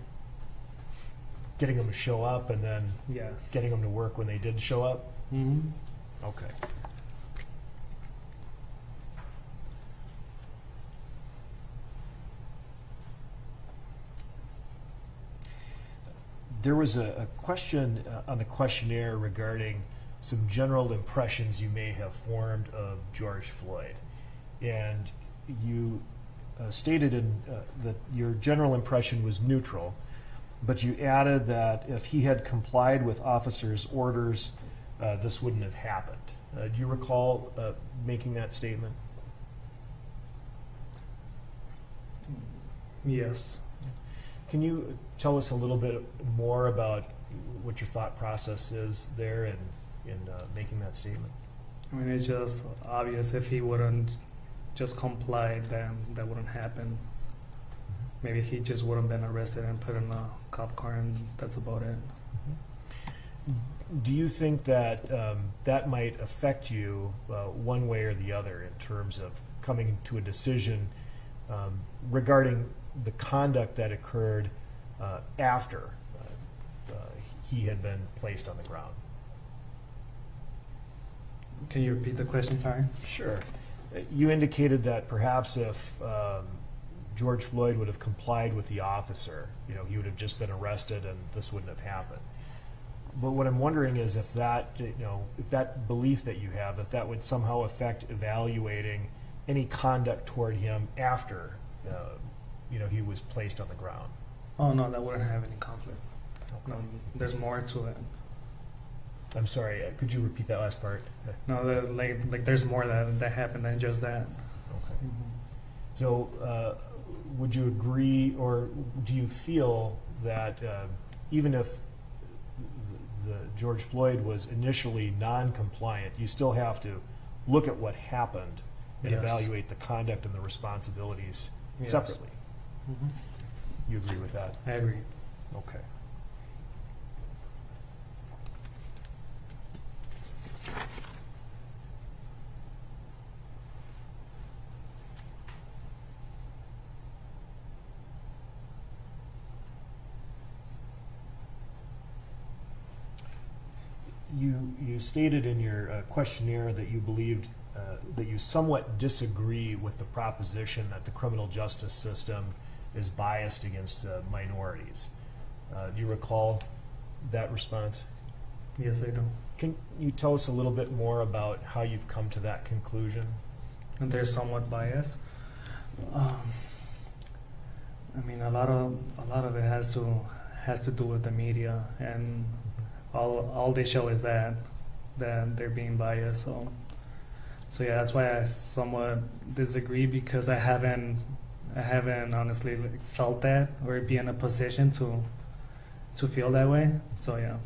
Getting them to show up and then Yes. getting them to work when they did show up? Hmm. Okay. There was a question on the questionnaire regarding some general impressions you may have formed of George Floyd. And you stated that your general impression was neutral, but you added that if he had complied with officers' orders, this wouldn't have happened. Do you recall making that statement? Yes. Can you tell us a little bit more about what your thought process is there in making that statement? I mean, it's just obvious if he wouldn't just comply, then that wouldn't happen. Maybe he just wouldn't been arrested and put in a cop car, and that's about it. Do you think that that might affect you one way or the other in terms of coming to a decision regarding the conduct that occurred after he had been placed on the ground? Can you repeat the question, sorry? Sure. You indicated that perhaps if George Floyd would have complied with the officer, he would have just been arrested and this wouldn't have happened. But what I'm wondering is if that, if that belief that you have, if that would somehow affect evaluating any conduct toward him after, he was placed on the ground. Oh no, that wouldn't have any conflict. No, there's more to it. I'm sorry, could you repeat that last part? No, like there's more that happened than just that. Okay. So, would you agree, or do you feel that even if the George Floyd was initially non-compliant, you still have to look at what happened and Yes. evaluate the conduct and the responsibilities Yes. separately? Mhm. You agree with that? I agree. Okay. You stated in your questionnaire that you believed that you somewhat disagree with the proposition that the criminal justice system is biased against minorities. Do you recall that response? Yes, I do. Can you tell us a little bit more about how you've come to that conclusion? And they're somewhat biased. I mean, a lot of it has to do with the media, and all they show is that they're being biased. So yeah, that's why I somewhat disagree, because I haven't honestly felt that or be in a position to feel that way. So yeah.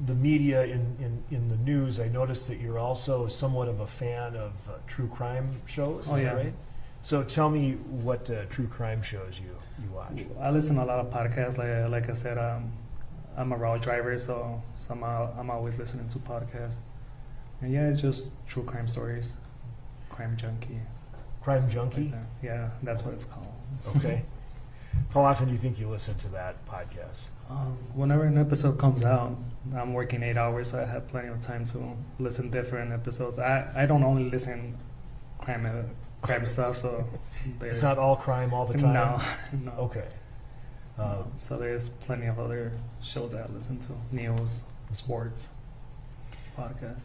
The media in the news, I noticed that you're also somewhat of a fan of true crime shows. Oh, is yeah. that right? So tell me what true crime shows you watch. I listen to a lot of podcasts. Like I said, I'm a route driver, so I'm always listening to podcasts. And yeah, it's just true crime stories. Crime Junkie. Crime Like Junkie? that. Yeah, that's what it's called. Okay. How often do you think you listen to that podcast? Whenever an episode comes out, I'm working 8 hours, so I have plenty of time to listen to different episodes. I don't only listen crime stuff, so It's not all crime all the time? No. Okay. So there's plenty of other shows that I listen to, news, sports, podcast.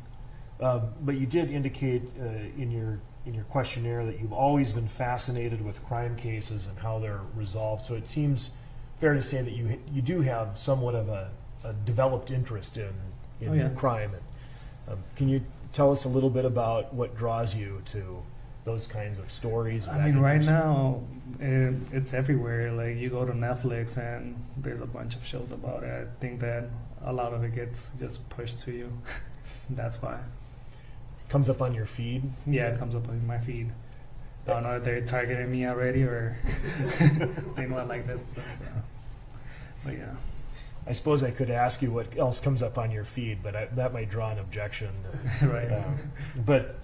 But you did indicate in your in your questionnaire that you've always been fascinated with crime cases and how they're resolved. So it seems fair to say that you do have somewhat of a developed interest in Oh, yeah. crime. And, can you tell us a little bit about what draws you to those kinds of stories? I mean, right now, it's everywhere. Like, you go to Netflix and there's a bunch of shows about it. I think that a lot of it gets just pushed to you. That's why. Comes up on your feed. Yeah, it comes up on my feed. I don't know if they're targeting me already or they know I like that stuff. So. But yeah. I suppose I could ask you what else comes up on your feed, but that might draw an objection. Right. But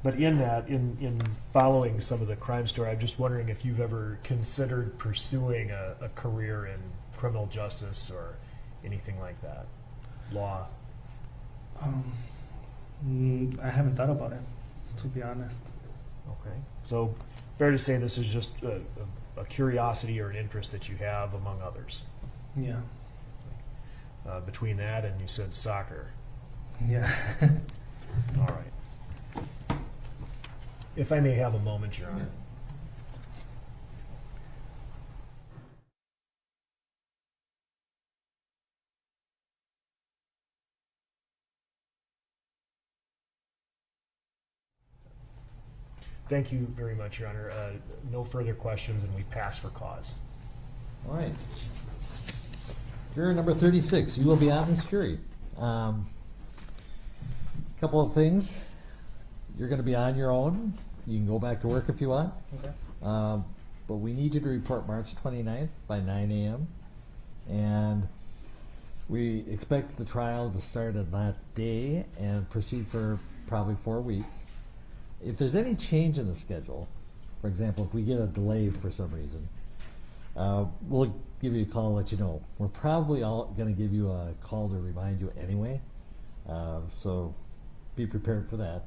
in that, in following some of the crime story, I'm just wondering if you've ever considered pursuing a career in criminal justice or anything like that, law. I haven't thought about it, to be honest. Okay. So fair to say this is just a curiosity or an interest that you have among others. Yeah. Between that and you said soccer. Yeah. All right. If I may have a moment, Your Honor. Thank you very much, Your Honor. No further questions, and we pass for cause. All right. Juror number 36, you will be on this jury. Couple of things. You're going to be on your own. You can go back to work if you want. Okay. But we need you to report March 29th by 9 a.m. And we expect the trial to start on that day and proceed for probably 4 weeks. If there's any change in the schedule, for example, if we get a delay for some reason, we'll give you a call and let you know. We're probably all going to give you a call to remind you anyway, so be prepared for that.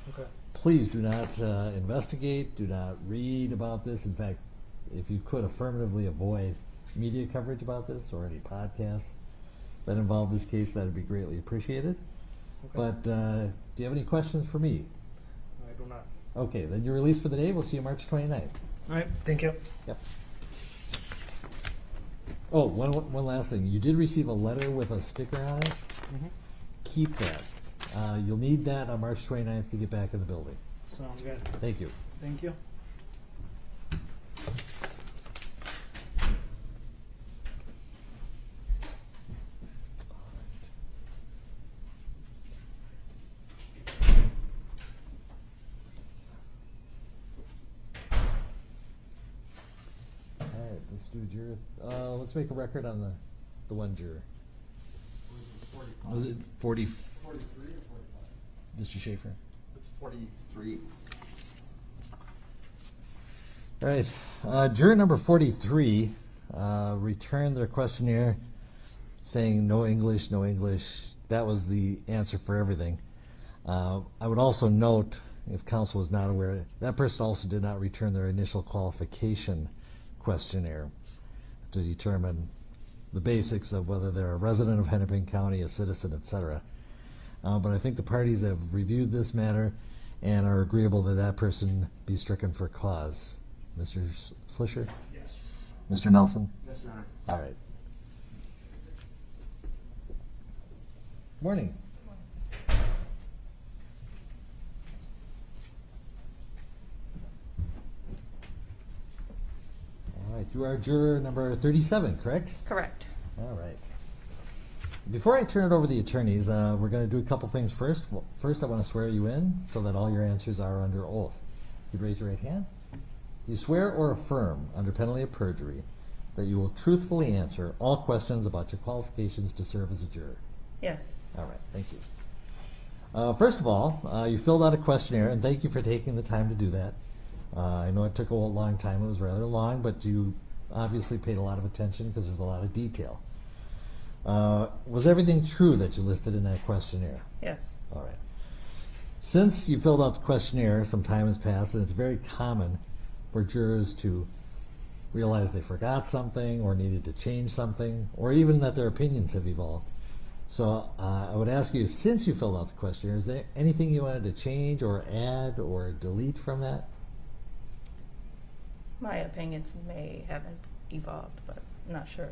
Okay. Please do not investigate, do not read about this. In fact, if you could affirmatively avoid media coverage about this or any podcasts that involve this case, that would be greatly appreciated. Okay. But do you have any questions for me? I do not. Okay, then you're released for the day. We'll see you March 29th. All right. Thank you. Yep. Oh, one last thing. You did receive a letter with a sticker on it. Mm-hmm. Keep that. You'll need that on March 29th to get back in the building. Sounds good. Thank you. Thank you. All right, let's do juror. Let's make a record on the one juror. Was it 40? 43 or 45? Mr. Schaefer. It's 43. All right, juror number 43 returned their questionnaire saying no English, no English. That was the answer for everything. I would also note, if counsel was not aware, that person also did not return their initial qualification questionnaire to determine the basics of whether they're a resident of Hennepin County, a citizen, etc. But I think the parties have reviewed this matter and are agreeable that that person be stricken for cause. Mr. Slisher? Yes. Mr. Nelson? Yes, Your Honor. All right. Morning. All right, you are juror number 37, correct? Correct. All right. Before I turn it over to the attorneys, we're going to do a couple things first. Well, first, I want to swear you in so that all your answers are under oath. You'd raise your right hand. Do you swear or affirm, under penalty of perjury, that you will truthfully answer all questions about your qualifications to serve as a juror? Yes. All right, thank you. First of all, you filled out a questionnaire, and thank you for taking the time to do that. I know it took a long time. It was rather long, but you obviously paid a lot of attention because there's a lot of detail. Was everything true that you listed in that questionnaire? Yes. All right. Since you filled out the questionnaire, some time has passed, and it's very common for jurors to realize they forgot something or needed to change something, or even that their opinions have evolved. So I would ask you, since you filled out the questionnaire, is there anything you wanted to change or add or delete from that? My opinions may have evolved, but I'm not sure.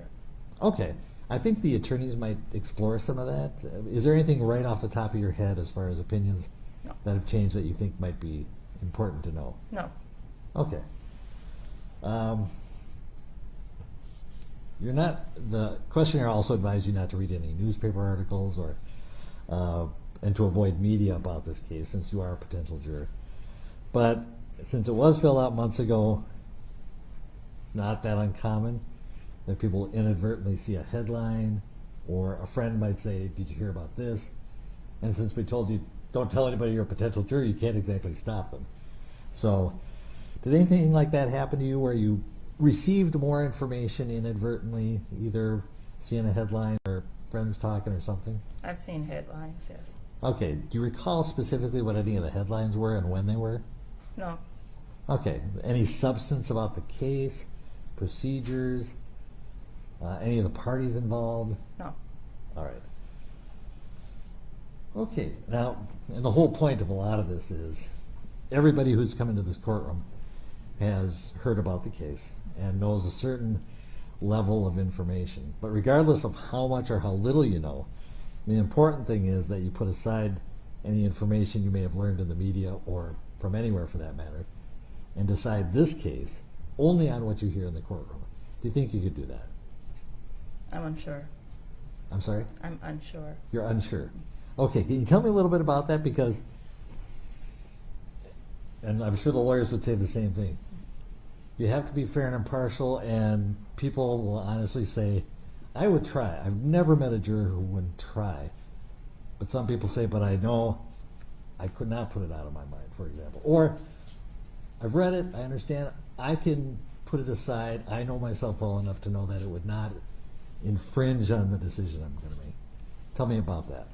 Okay. I think the attorneys might explore some of that. Is there anything right off the top of your head as far as opinions No. that have changed that you think might be important to know? No. Okay. The questionnaire also advised you not to read any newspaper articles or and to avoid media about this case since you are a potential juror. But since it was filled out months ago, not that uncommon that people inadvertently see a headline or a friend might say, "Did you hear about this?" And since we told you don't tell anybody you're a potential juror, you can't exactly stop them. So did anything like that happen to you where you received more information inadvertently, either seeing a headline or friends talking or something? I've seen headlines, yes. Okay. Do you recall specifically what any of the headlines were and when they were? No. Okay. Any substance about the case, procedures, any of the parties involved? No. All right. Okay. Now, and the whole point of a lot of this is everybody who's come into this courtroom has heard about the case and knows a certain level of information. But regardless of how much or how little you know, the important thing is that you put aside any information you may have learned in the media or from anywhere for that matter and decide this case only on what you hear in the courtroom. Do you think you could do that? I'm unsure. I'm sorry? I'm unsure. You're unsure. Okay, can you tell me a little bit about that? Because, and I'm sure the lawyers would say the same thing, you have to be fair and impartial, and people will honestly say, I would try. I've never met a juror who wouldn't try. But some people say, but I know I could not put it out of my mind, for example. Or, I've read it, I understand, I can put it aside, I know myself well enough to know that it would not infringe on the decision I'm going to make. Tell me about that.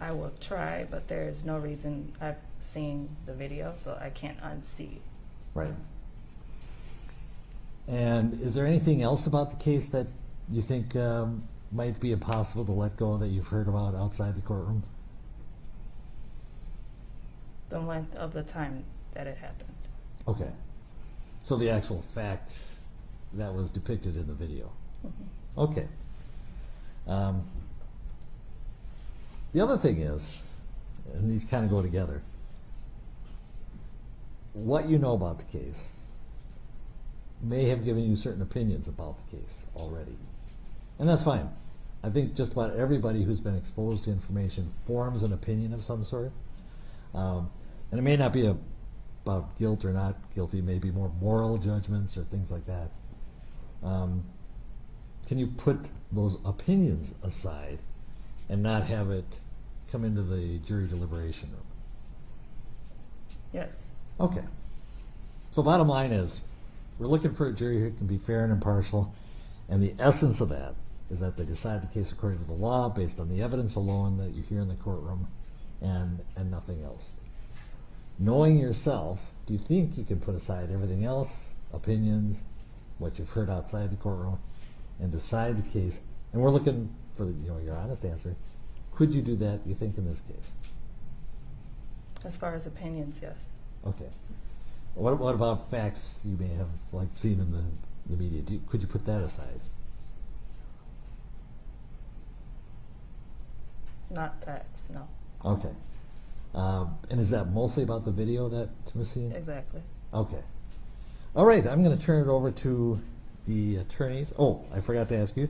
I will try, but there is no reason. I've seen the video, so I can't unsee. Right. And is there anything else about the case that you think might be impossible to let go that you've heard about outside the courtroom? The length of the time that it happened. Okay. So the actual fact that was depicted in the video. Mm-hmm. Okay. The other thing is, and these kind of go together, what you know about the case may have given you certain opinions about the case already. And that's fine. I think just about everybody who's been exposed to information forms an opinion of some sort. And it may not be about guilt or not guilty, it may be more moral judgments or things like that. Can you put those opinions aside and not have it come into the jury deliberation room? Yes. Okay. So bottom line is, we're looking for a jury who can be fair and impartial, and the essence of that is that they decide the case according to the law based on the evidence alone that you hear in the courtroom and nothing else. Knowing yourself, do you think you can put aside everything else, opinions, what you've heard outside the courtroom, and decide the case? And we're looking for your honest answer. Could you do that, you think, in this case? As far as opinions, yes. Okay. What about facts you may have seen in the media? Could you put that aside? Not facts, no. Okay. And is that mostly about the video that was seen? Exactly. Okay. All right, I'm going to turn it over to the attorneys. Oh, I forgot to ask you.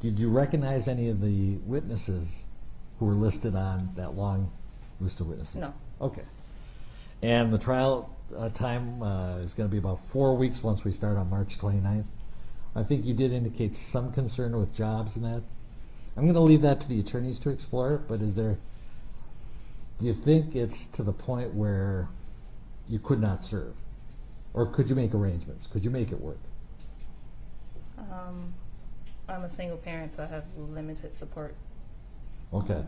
Did you recognize any of the witnesses who were listed on that long list of witnesses? No. Okay. And the trial time is going to be about 4 weeks once we start on March 29th. I think you did indicate some concern with jobs and that. I'm going to leave that to the attorneys to explore, but do you think it's to the point where you could not serve? Or could you make arrangements? Could you make it work? I'm a single parent, so I have limited support. Okay.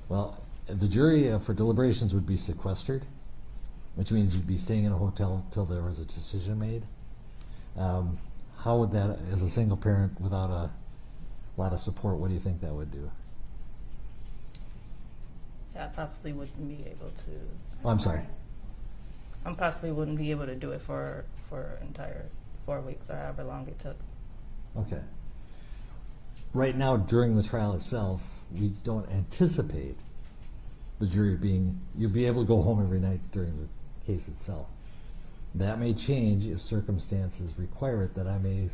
Well, the jury for deliberations would be sequestered, which means you'd be staying in a hotel till there was a decision made. How would that, as a single parent without lot of support, what do you think that would do? Yeah, I possibly wouldn't be able to. Oh, I'm sorry. I possibly wouldn't be able to do it for entire 4 weeks or however long it took. Okay. Right now, during the trial itself, we don't anticipate the jury you'll be able to go home every night during the case itself. That may change if circumstances require it, that I may,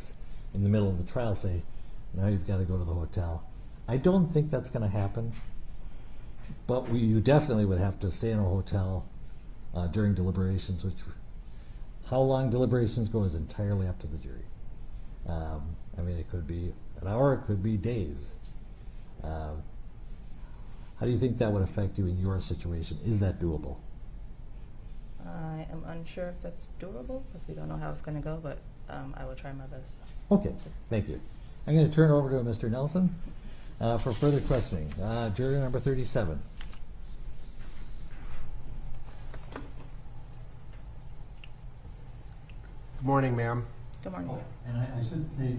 in the middle of the trial, say, now you've got to go to the hotel. I don't think that's going to happen, but you definitely would have to stay in a hotel during deliberations, which, how long deliberations go is entirely up to the jury. I mean, it could be an hour, it could be days. How do you think that would affect you in your situation? Is that doable? I am unsure if that's doable because we don't know how it's going to go, but I will try my best. Okay, thank you. I'm going to turn it over to Mr. Nelson for further questioning. Jury number 37. Good morning, ma'am. Good morning. And I should say,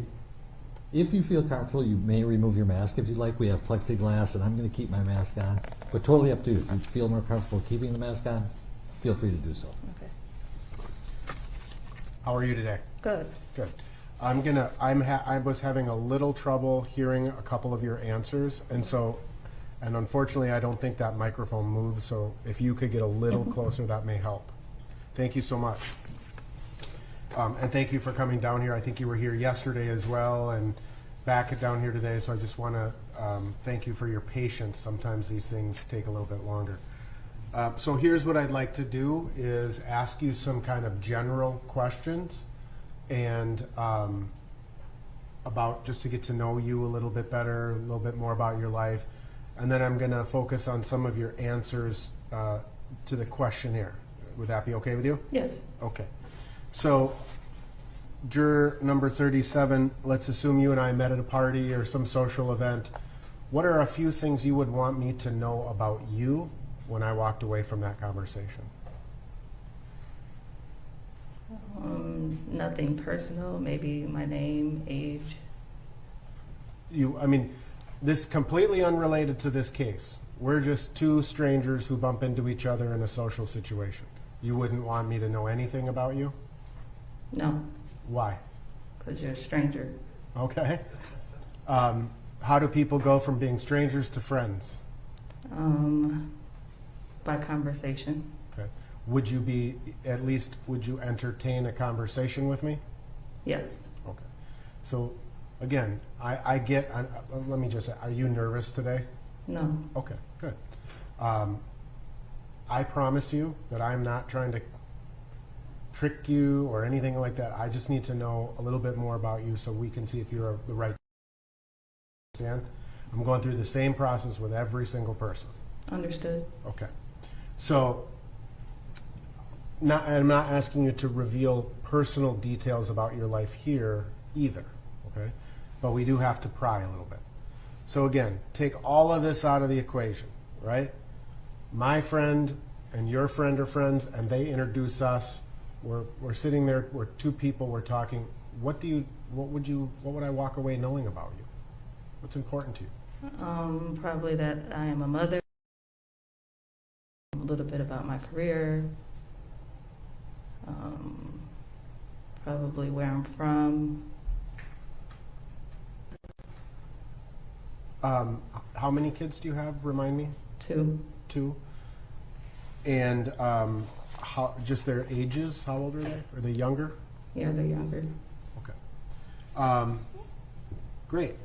if you feel comfortable, you may remove your mask if you'd like. We have plexiglass, and I'm going to keep my mask on. But totally up to you. If you feel more comfortable keeping the mask on, feel free to do so. Okay. How are you today? Good. Good. I was having a little trouble hearing a couple of your answers, and unfortunately, I don't think that microphone moves. So if you could get a little closer, that may help. Thank you so much. And thank you for coming down here. I think you were here yesterday as well, and back down here today. So I just want to thank you for your patience. Sometimes these things take a little bit longer. So here's what I'd like to do is ask you some kind of general questions and about just to get to know you a little bit better, a little bit more about your life. And then I'm going to focus on some of your answers to the questionnaire. Would that be okay with you? Yes. Okay. So juror number 37, let's assume you and I met at a party or some social event. What are a few things you would want me to know about you when I walked away from that conversation? Nothing personal. Maybe my name, age. This completely unrelated to this case. We're just two strangers who bump into each other in a social situation. You wouldn't want me to know anything about you? No, Why? because you're a stranger. Okay. How do people go from being strangers to friends? By conversation. Okay. Would you entertain a conversation with me? Yes. Okay. So, again, let me just say, are you nervous today? No. Okay, good. I promise you that I'm not trying to trick you or anything like that. I just need to know a little bit more about you so we can see if you're the right person. I'm going through the same process with every single person. Understood. Okay. So, I'm not asking you to reveal personal details about your life here either, okay? But we do have to pry a little bit. So again, take all of this out of the equation, right? My friend and your friend are friends, and they introduce us. We're sitting there, we're two people, we're talking. What would I walk away knowing about you? What's important to you? Probably that I am a mother. A little bit about my career. Probably where I'm from. How many kids do you have? Remind me. 2. 2. And just their ages? How old are they? Are they younger? Yeah, they're younger. Okay. Great.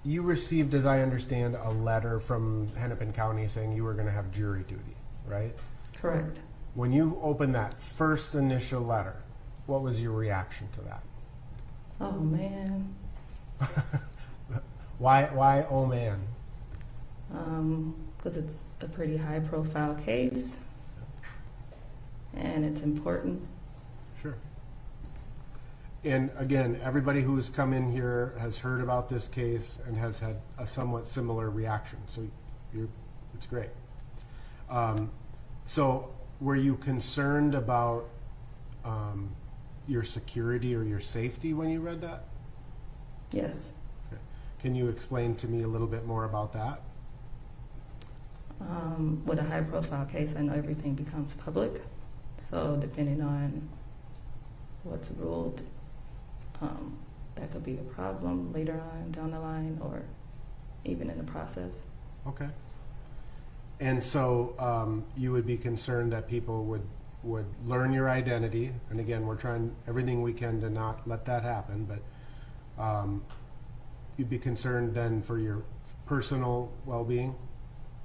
You received, as I understand, a letter from Hennepin County saying you were going to have jury duty, right? Correct. When you opened that first initial letter, what was your reaction to that? Oh, man. Why, oh man? Because it's a pretty high-profile case, and it's important. Sure. And again, everybody who's come in here has heard about this case and has had a somewhat similar reaction. So it's great. So were you concerned about your security or your safety when you read that? Yes. Okay. Can you explain to me a little bit more about that? With a high-profile case, I know everything becomes public. So depending on what's ruled, that could be a problem later on down the line or even in the process. Okay. And so you would be concerned that people would learn your identity, and again, we're trying everything we can to not let that happen, but you'd be concerned then for your personal well-being?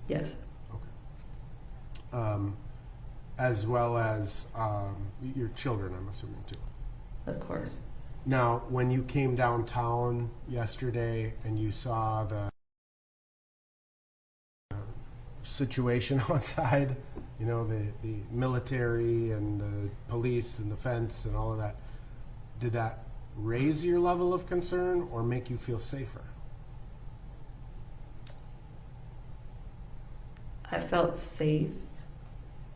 Yes. Okay. As well as your children, I'm assuming, too. Of course. Now, when you came downtown yesterday and you saw the situation outside, you know, the military and the police and the fence and all of that, did that raise your level of concern or make you feel safer? I felt safe,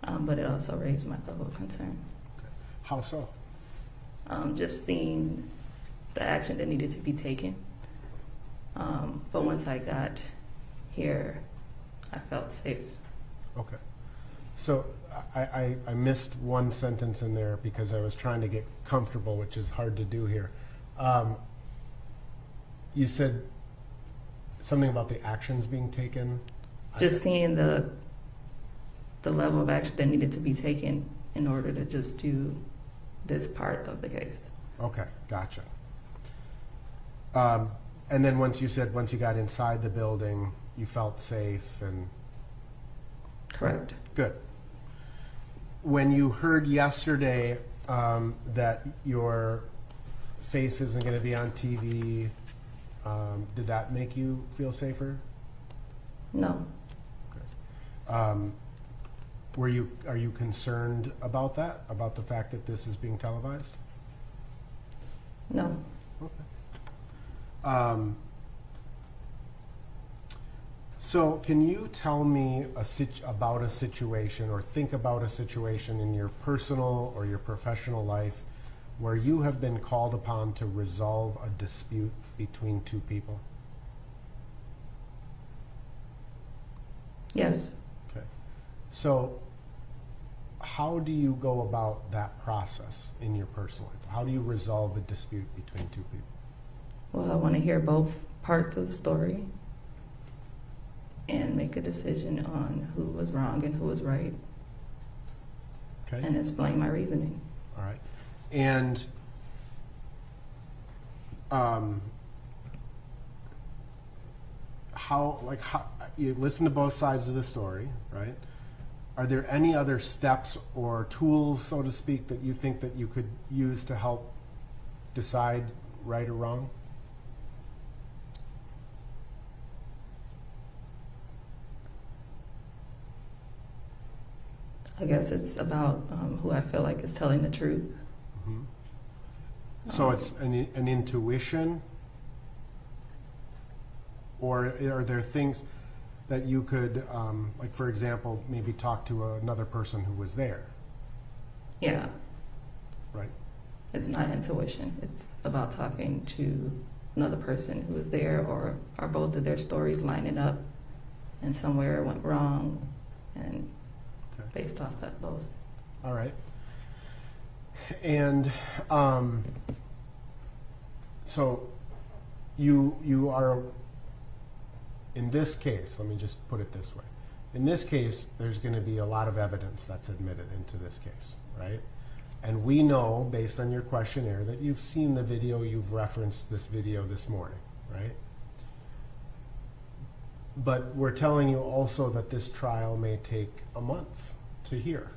but it also raised my level of concern. Okay. How so? Just seeing the action that needed to be taken. But once I got here, I felt safe. Okay. So I missed one sentence in there because I was trying to get comfortable, which is hard to do here. You said something about the actions being taken. Just seeing the level of action that needed to be taken in order to just do this part of the case. Okay, gotcha. And then once you got inside the building, you felt safe and... Correct. Good. When you heard yesterday that your face isn't going to be on TV, did that make you feel safer? No. Okay. Are you concerned about that? About the fact that this is being televised? No. Okay. So can you tell me about a situation or think about a situation in your personal or your professional life where you have been called upon to resolve a dispute between two people? Yes. Okay. So how do you go about that process in your personal life? How do you resolve a dispute between two people? Well, I want to hear both parts of the story and make a decision on who was wrong and who was right, Okay. and explain my reasoning. All right. And how you listen to both sides of the story, right? Are there any other steps or tools, so to speak, that you think that you could use to help decide right or wrong? I guess it's about who I feel like is telling the truth. Mm-hmm. So it's an intuition, or are there things that you could, like for example, maybe talk to another person who was there, Yeah, right? it's not intuition. It's about talking to another person who was there, or are both of their stories lining up and somewhere it went wrong, and Okay. based off that, those. All right. And so you are, in this case, let me just put it this way. In this case, there's going to be a lot of evidence that's admitted into this case, right? And we know, based on your questionnaire, that you've seen the video, you've referenced this video this morning, right? But we're telling you also that this trial may take a month to hear,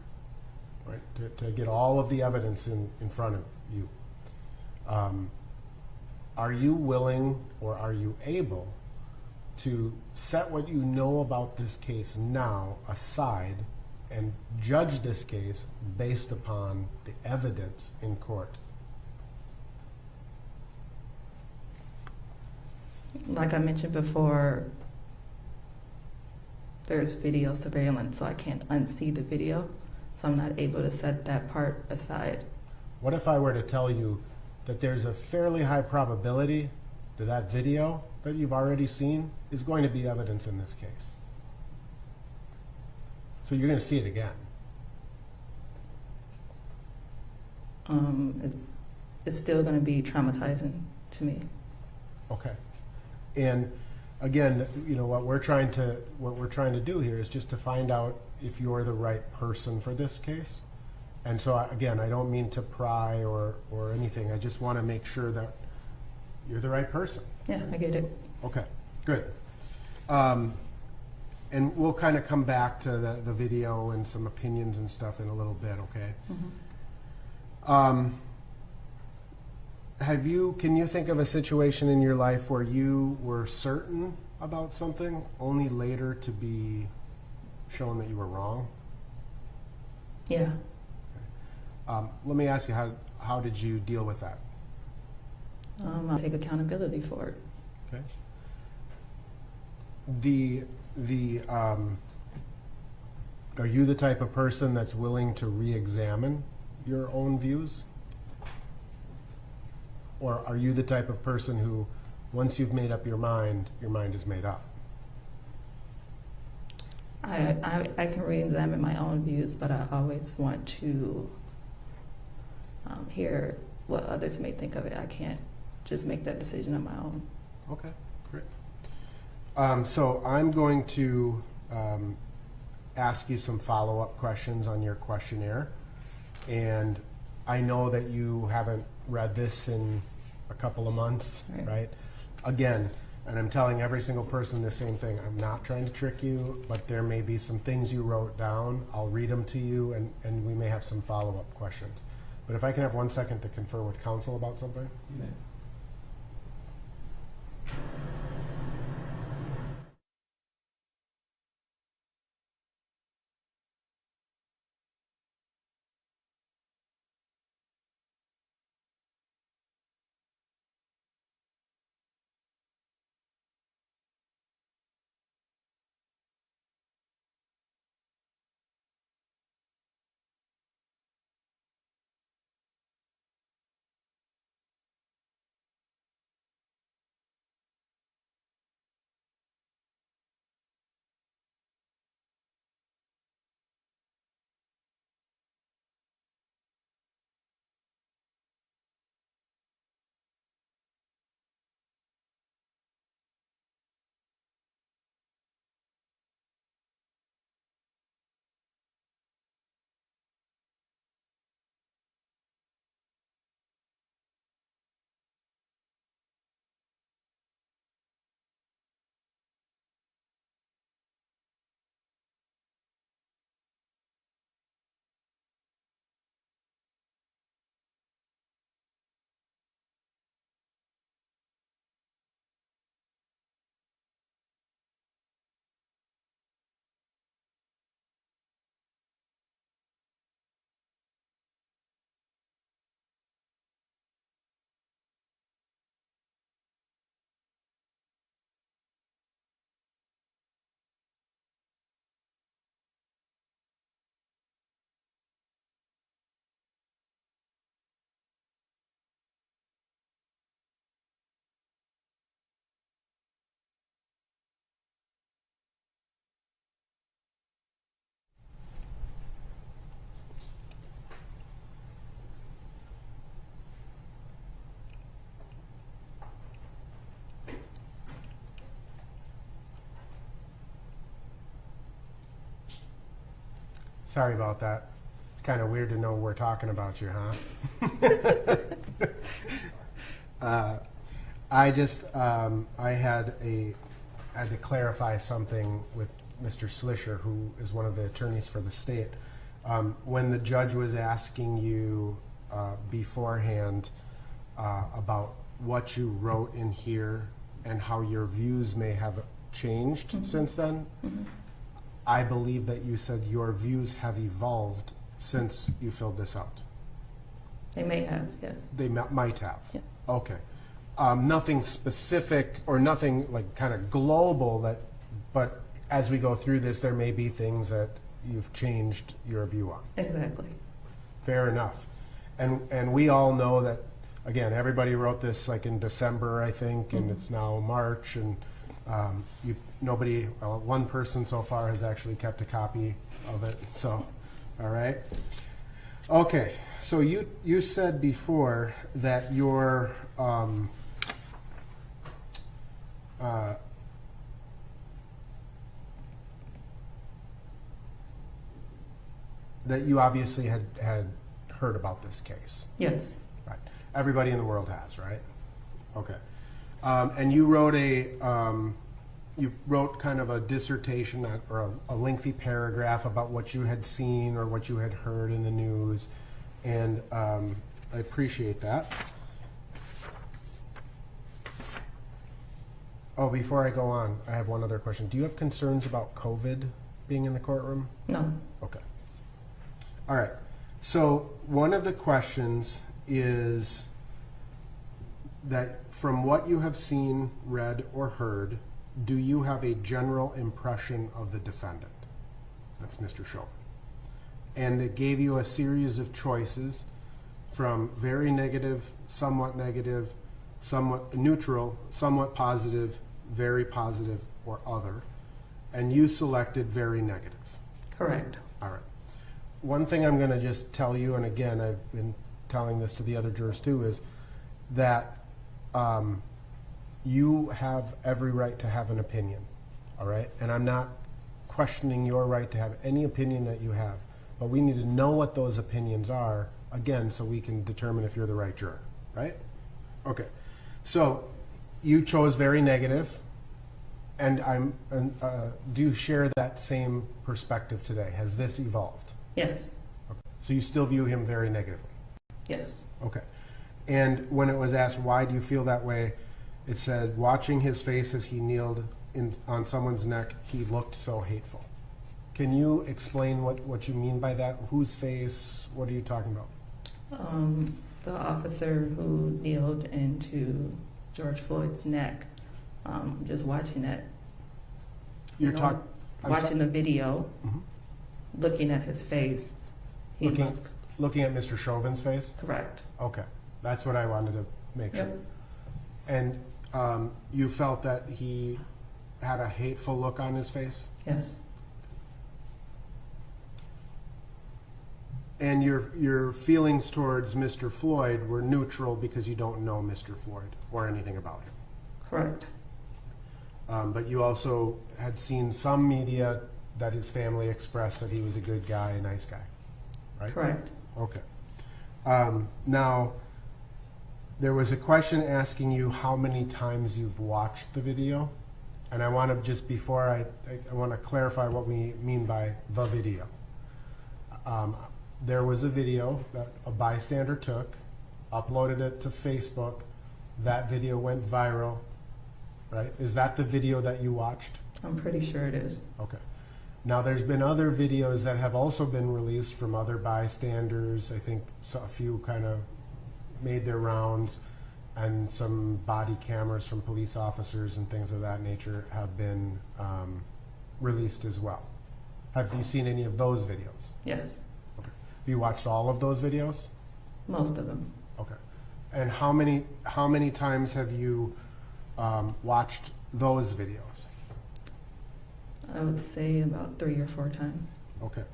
right? To get all of the evidence in front of you. Are you willing or are you able to set what you know about this case now aside and judge this case based upon the evidence in court? Like I mentioned before, there's video surveillance, so I can't unsee the video. So I'm not able to set that part aside. What if I were to tell you that there's a fairly high probability that that video that you've already seen is going to be evidence in this case? So you're going to see it again. It's still going to be traumatizing to me. Okay. And again, you know, what we're trying to do here is just to find out if you're the right person for this case. And so again, I don't mean to pry or anything. I just want to make sure that you're the right person. Yeah, I get it. Okay, good. And we'll kind of come back to the video and some opinions and stuff in a little bit, okay? Can you think of a situation in your life where you were certain about something only later to be shown that you were wrong? Yeah. Let me ask you, how did you deal with that? I'll take accountability for it. Okay. Are you the type of person that's willing to re-examine your own views? Or are you the type of person who, once you've made up your mind is made up? I can re-examine my own views, but I always want to hear what others may think of it. I can't just make that decision on my own. Okay, great. So I'm going to ask you some follow-up questions on your questionnaire. And I know that you haven't read this in a couple of months, right? Again, and I'm telling every single person the same thing. I'm not trying to trick you, but there may be some things you wrote down. I'll read them to you, and we may have some follow-up questions. But if I can have 1 second to confer with counsel about something. Sorry about that. It's kind of weird to know we're talking about you, huh? I had to clarify something with Mr. Slisher, who is one of the attorneys for the state. When the judge was asking you beforehand about what you wrote in here and how your views may have changed since then, I believe that you said your views have evolved since you filled this out. They may have, yes. They might have. Yeah. Okay. Nothing specific or nothing like kind of global but as we go through this, there may be things that you've changed your view on. Exactly. Fair enough. And we all know that, again, everybody wrote this like in December, I think, and it's now March, and one person so far has actually kept a copy of it. So, all right. Okay, so you said before that your that you obviously had heard about this case. Yes. Right. Everybody in the world has, right? Okay. And you wrote kind of a dissertation or a lengthy paragraph about what you had seen or what you had heard in the news, and I appreciate that. Oh, before I go on, I have one other question. Do you have concerns about COVID being in the courtroom? No. Okay. All right. So one of the questions is that from what you have seen, read, or heard, do you have a general impression of the defendant? That's Mr. Chauvin. And it gave you a series of choices from very negative, somewhat neutral, somewhat positive, very positive, or other. And you selected very negative. Correct. All right. One thing I'm going to just tell you, and again, I've been telling this to the other jurors too, is that you have every right to have an opinion, all right? And I'm not questioning your right to have any opinion that you have, but we need to know what those opinions are, again, so we can determine if you're the right juror, right? Okay. So you chose very negative, and do you share that same perspective today? Has this evolved? Yes. Okay. So you still view him very negatively? Yes. Okay. And when it was asked, why do you feel that way, it said, watching his face as he kneeled on someone's neck, he looked so hateful. Can you explain what you mean by that? Whose face? What are you talking about? The officer who kneeled into George Floyd's neck, just watching it. You're you know, talking... watching the video, Mhm. looking at his face. He looked Looking at Mr. Chauvin's face? correct. Okay. That's what I wanted to make sure. Yep. And you felt that he had a hateful look on his face? Yes. And your feelings towards Mr. Floyd were neutral because you don't know Mr. Floyd or anything about him. Correct. But you also had seen some media that his family expressed that he was a good guy, a nice guy, right? Correct. Okay. Now, there was a question asking you how many times you've watched the video. And I want to just, before I want to clarify what we mean by the video. There was a video that a bystander took, uploaded it to Facebook. That video went viral, right? Is that the video that you watched? I'm pretty sure it is. Okay. Now, there's been other videos that have also been released from other bystanders. I think a few kind of made their rounds, and some body cameras from police officers and things of that nature have been released as well. Have you seen any of those videos? Yes. Okay. Have you watched all of those videos? Most of them. Okay. And how many times have you watched those videos? I would say about 3 or 4 times. Okay.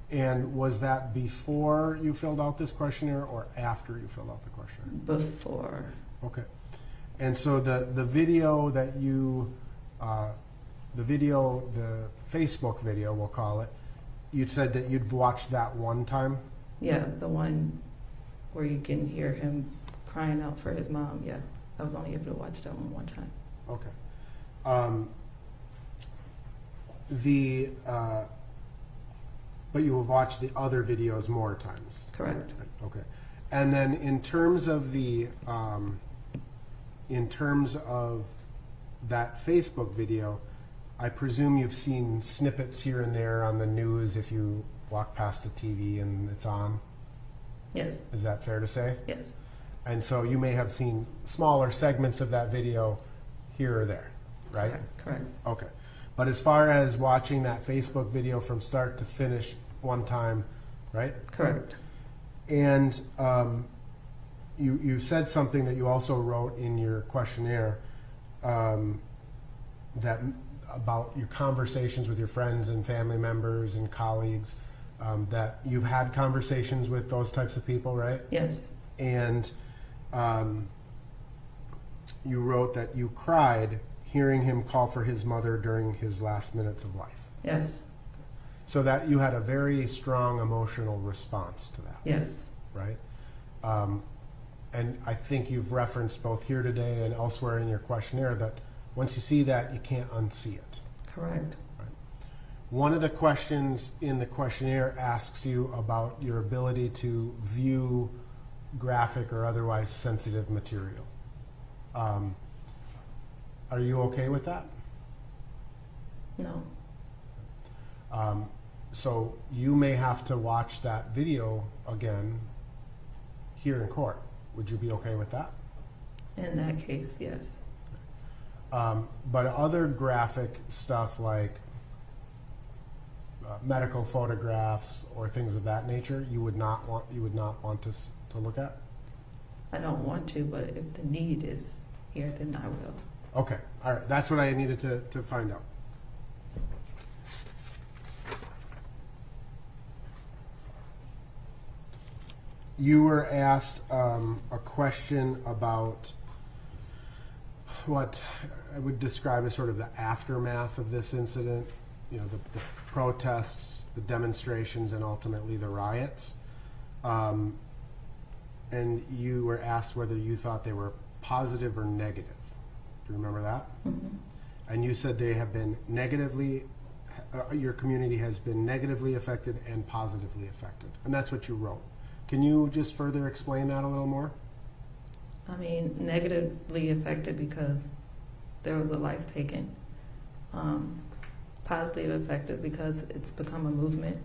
And was that before you filled out this questionnaire or after you filled out the questionnaire? Before. Okay. And so the video that you, the Facebook video, we'll call it, you said that you'd watched that one time? Yeah, the one where you can hear him crying out for his mom. Yeah, I was only able to watch that one time. Okay. But you have watched the other videos more times. Correct. Okay. And then in terms of that Facebook video, I presume you've seen snippets here and there on the news if you walk past the TV and it's on. Yes. Is that fair to say? Yes. And so you may have seen smaller segments of that video here or there, right? Correct. Okay. But as far as watching that Facebook video from start to finish one time, right? Correct. And you said something that you also wrote in your questionnaire, that about your conversations with your friends and family members and colleagues, that you've had conversations with those types of people, right? Yes. And you wrote that you cried hearing him call for his mother during his last minutes of life. Yes. So that you had a very strong emotional response to that, Yes. right? And I think you've referenced both here today and elsewhere in your questionnaire that once you see that, you can't unsee it. Correct. One of the questions in the questionnaire asks you about your ability to view graphic or otherwise sensitive material. Are you okay with that? No. So you may have to watch that video again here in court. Would you be okay with that? In that case, yes. But other graphic stuff like medical photographs or things of that nature, you would not want us to look at? I don't want to, but if the need is here, then I will. Okay, all right. That's what I needed to find out. You were asked a question about what I would describe as sort of the aftermath of this incident, you know, the protests, the demonstrations, and ultimately the riots. And you were asked whether you thought they were positive or negative. Do you remember that? Mm-hmm. And you said they have been negatively, your community has been negatively affected and positively affected. And that's what you wrote. Can you just further explain that a little more? I mean, negatively affected because there was a life taken. Positively affected because it's become a movement,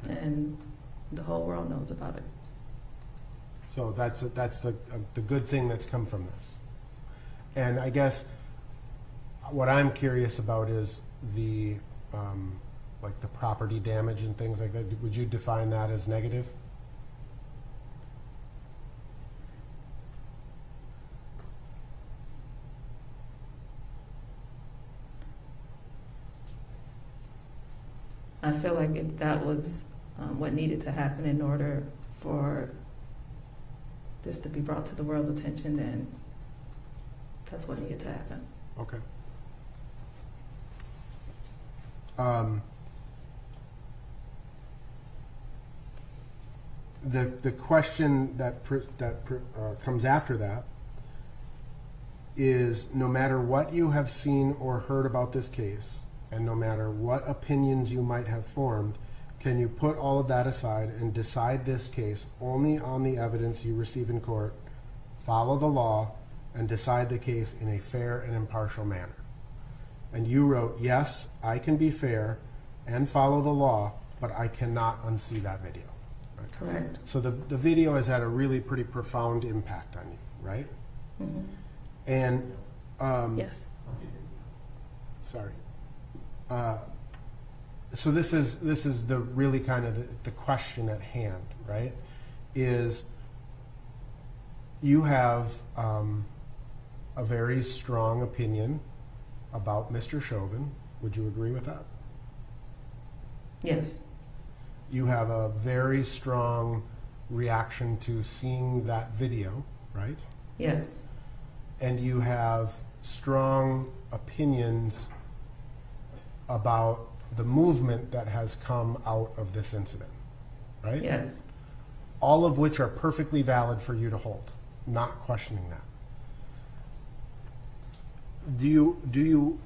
and the whole world knows about it. So that's the good thing that's come from this. And I guess what I'm curious about is the like the property damage and things like that. Would you define that as negative? I feel like if that was what needed to happen in order for this to be brought to the world's attention, then that's what needed to happen. Okay. The question that comes after that is, no matter what you have seen or heard about this case, and no matter what opinions you might have formed, can you put all of that aside and decide this case only on the evidence you receive in court, follow the law, and decide the case in a fair and impartial manner? And you wrote, yes, I can be fair and follow the law, but I cannot unsee that video. Right? Correct. So the video has had a really pretty profound impact on you, right? Mm-hmm. And Yes. sorry. So this is the really kind of the question at hand, right? Is you have a very strong opinion about Mr. Chauvin. Would you agree with that? Yes. You have a very strong reaction to seeing that video, right? Yes. And you have strong opinions about the movement that has come out of this incident, right? Yes. All of which are perfectly valid for you to hold, not questioning that. Do you,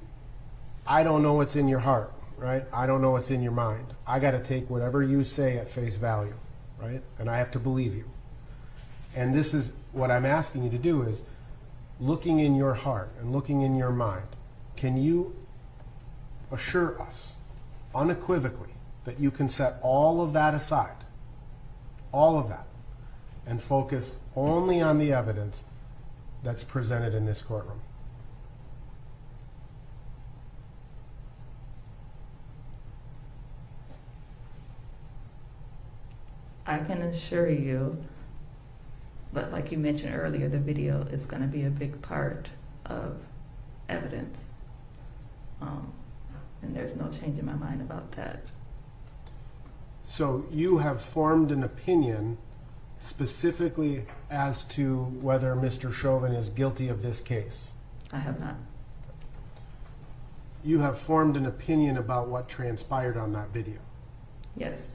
I don't know what's in your heart, right? I don't know what's in your mind. I got to take whatever you say at face value, right? And I have to believe you. And this is what I'm asking you to do is, looking in your heart and looking in your mind, can you assure us unequivocally that you can set all of that aside, all of that, and focus only on the evidence that's presented in this courtroom? I can assure you, but like you mentioned earlier, the video is going to be a big part of evidence. And there's no change in my mind about that. So you have formed an opinion specifically as to whether Mr. Chauvin is guilty of this case. I have not. You have formed an opinion about what transpired on that video. Yes.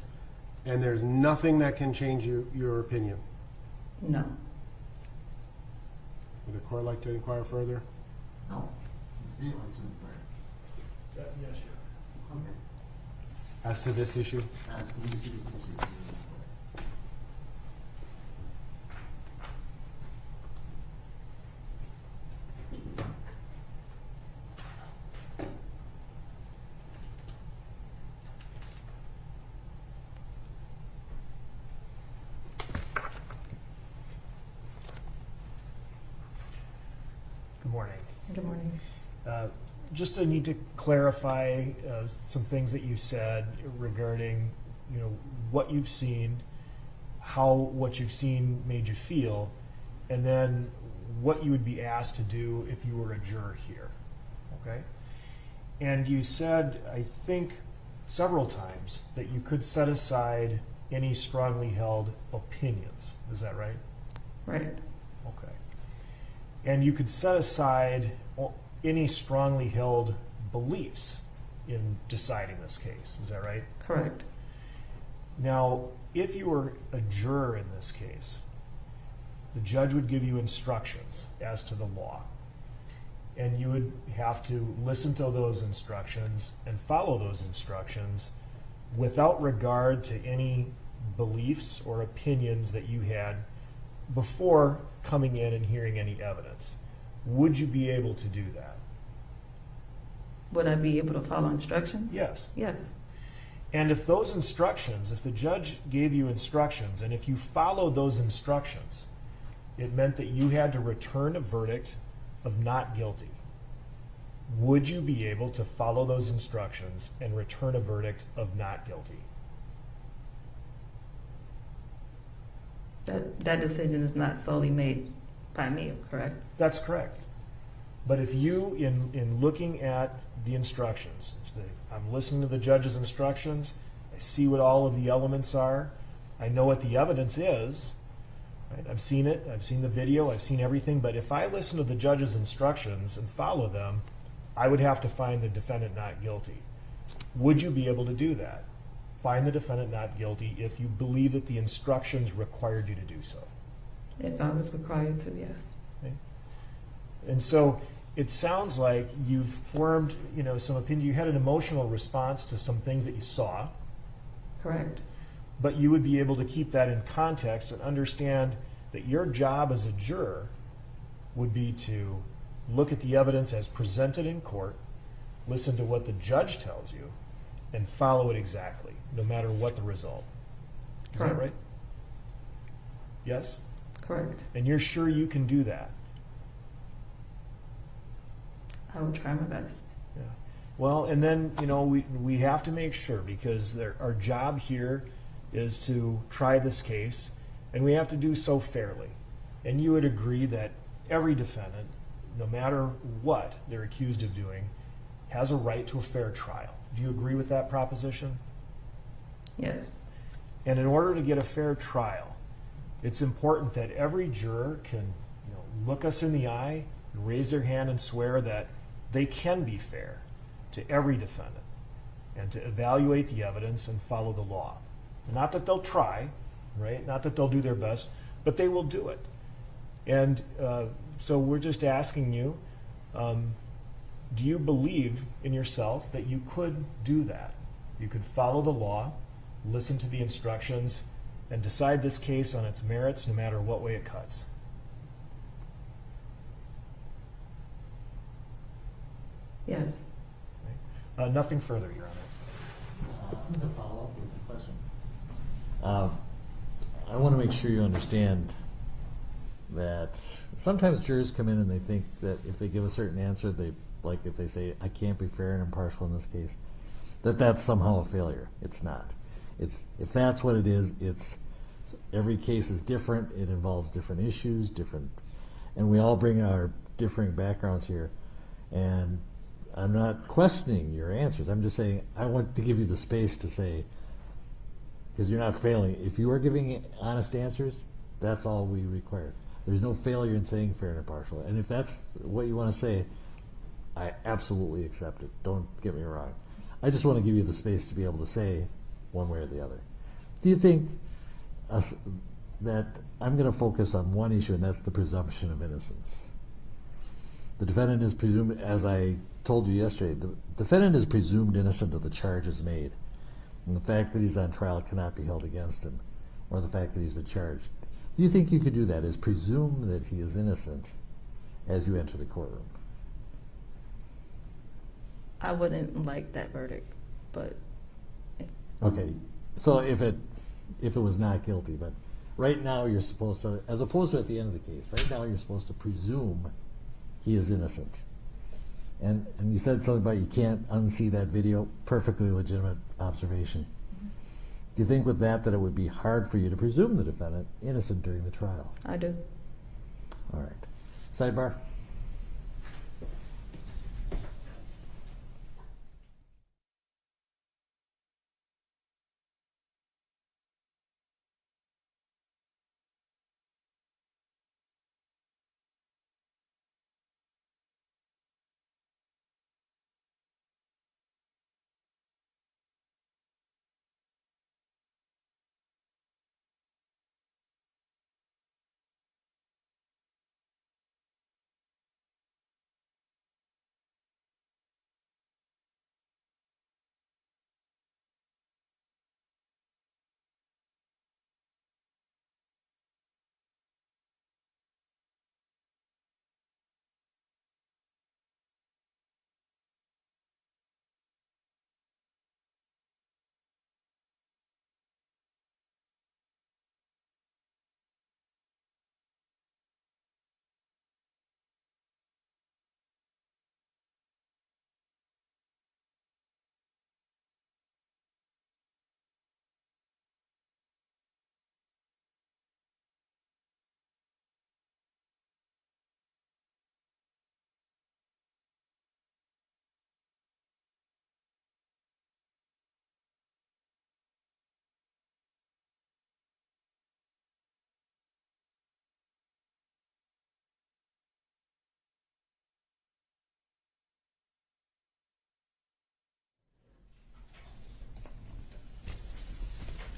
And there's nothing that can change your opinion. No. Would the court like to inquire further? No. See, like to inquire. Yes, Okay. As to this issue? Ask me to do this. Good morning. Good morning. Just I need to clarify some things that you said regarding, what you've seen, how what you've seen made you feel, and then what you would be asked to do if you were a juror here. Okay? And you said, I think, several times that you could set aside any strongly held opinions. Is that right? Right. Okay. And you could set aside any strongly held beliefs in deciding this case. Is that right? Correct. Now, if you were a juror in this case, the judge would give you instructions as to the law. And you would have to listen to those instructions and follow those instructions without regard to any beliefs or opinions that you had before coming in and hearing any evidence. Would you be able to do that? Would I be able to follow instructions? Yes. Yes. And if those instructions, if the judge gave you instructions, and if you followed those instructions, it meant that you had to return a verdict of not guilty. Would you be able to follow those instructions and return a verdict of not guilty? That decision is not solely made by me, correct? That's correct. But if you, in looking at the instructions, I'm listening to the judge's instructions, I see what all of the elements are, I know what the evidence is, right? I've seen it, I've seen the video, I've seen everything, but if I listen to the judge's instructions and follow them, I would have to find the defendant not guilty. Would you be able to do that? Find the defendant not guilty if you believe that the instructions required you to do so. If I was required to, yes. Okay. And so it sounds like you've formed, some opinion. You had an emotional response to some things that you saw, Correct. but you would be able to keep that in context and understand that your job as a juror would be to look at the evidence as presented in court, listen to what the judge tells you, and follow it exactly, no matter what the result. Is Correct. that right? Yes? Correct. And you're sure you can do that? I will try my best. Yeah. Well, and then, we have to make sure, because our job here is to try this case, and we have to do so fairly. And you would agree that every defendant, no matter what they're accused of doing, has a right to a fair trial. Do you agree with that proposition? Yes. And in order to get a fair trial, it's important that every juror can look us in the eye, raise their hand, and swear that they can be fair to every defendant and to evaluate the evidence and follow the law. Not that they'll try, right? Not that they'll do their best, but they will do it. And so we're just asking you, do you believe in yourself that you could do that? You could follow the law, listen to the instructions, and decide this case on its merits no matter what way it cuts? Yes. Nothing further, Your Honor. I'm going to follow up with a question. I want to make sure you understand that sometimes jurors come in and they think that if they give a certain answer, if they say, I can't be fair and impartial in this case, that's somehow a failure. It's not. If that's what it is, it's every case is different, it involves different issues, and we all bring our differing backgrounds here. And I'm not questioning your answers. I'm just saying I want to give you the space to say, because you're not failing. If you are giving honest answers, that's all we require. There's no failure in saying fair and impartial. And if that's what you want to say, I absolutely accept it. Don't get me wrong. I just want to give you the space to be able to say one way or the other. Do you think that I'm going to focus on one issue, and that's the presumption of innocence? The defendant is presumed, as I told you yesterday, the defendant is presumed innocent of the charges made. And the fact that he's on trial cannot be held against him, or the fact that he's been charged. Do you think you could do that, is presume that he is innocent as you enter the courtroom? I wouldn't like that verdict, but Okay, so if it was not guilty, but right now you're supposed to, as opposed to at the end of the case, right now you're supposed to presume he is innocent. And you said something about you can't unsee that video. Perfectly legitimate observation. Do you think with that it would be hard for you to presume the defendant innocent during the trial? I do. All right. Sidebar?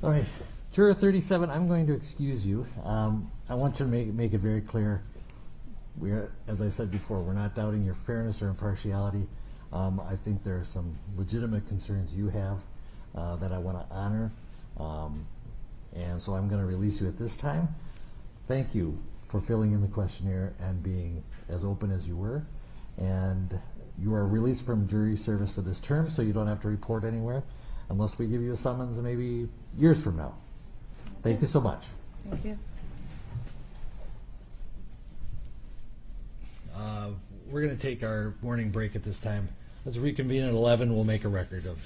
All right, Juror 37, I'm going to excuse you. I want you to make it very clear. As I said before, we're not doubting your fairness or impartiality. I think there are some legitimate concerns you have that I want to honor. And so I'm going to release you at this time. Thank you for filling in the questionnaire and being as open as you were. And you are released from jury service for this term, so you don't have to report anywhere unless we give you a summons maybe years from now. Thank you so much. Thank you. We're going to take our morning break at this time. Let's reconvene at 11. We'll make a record of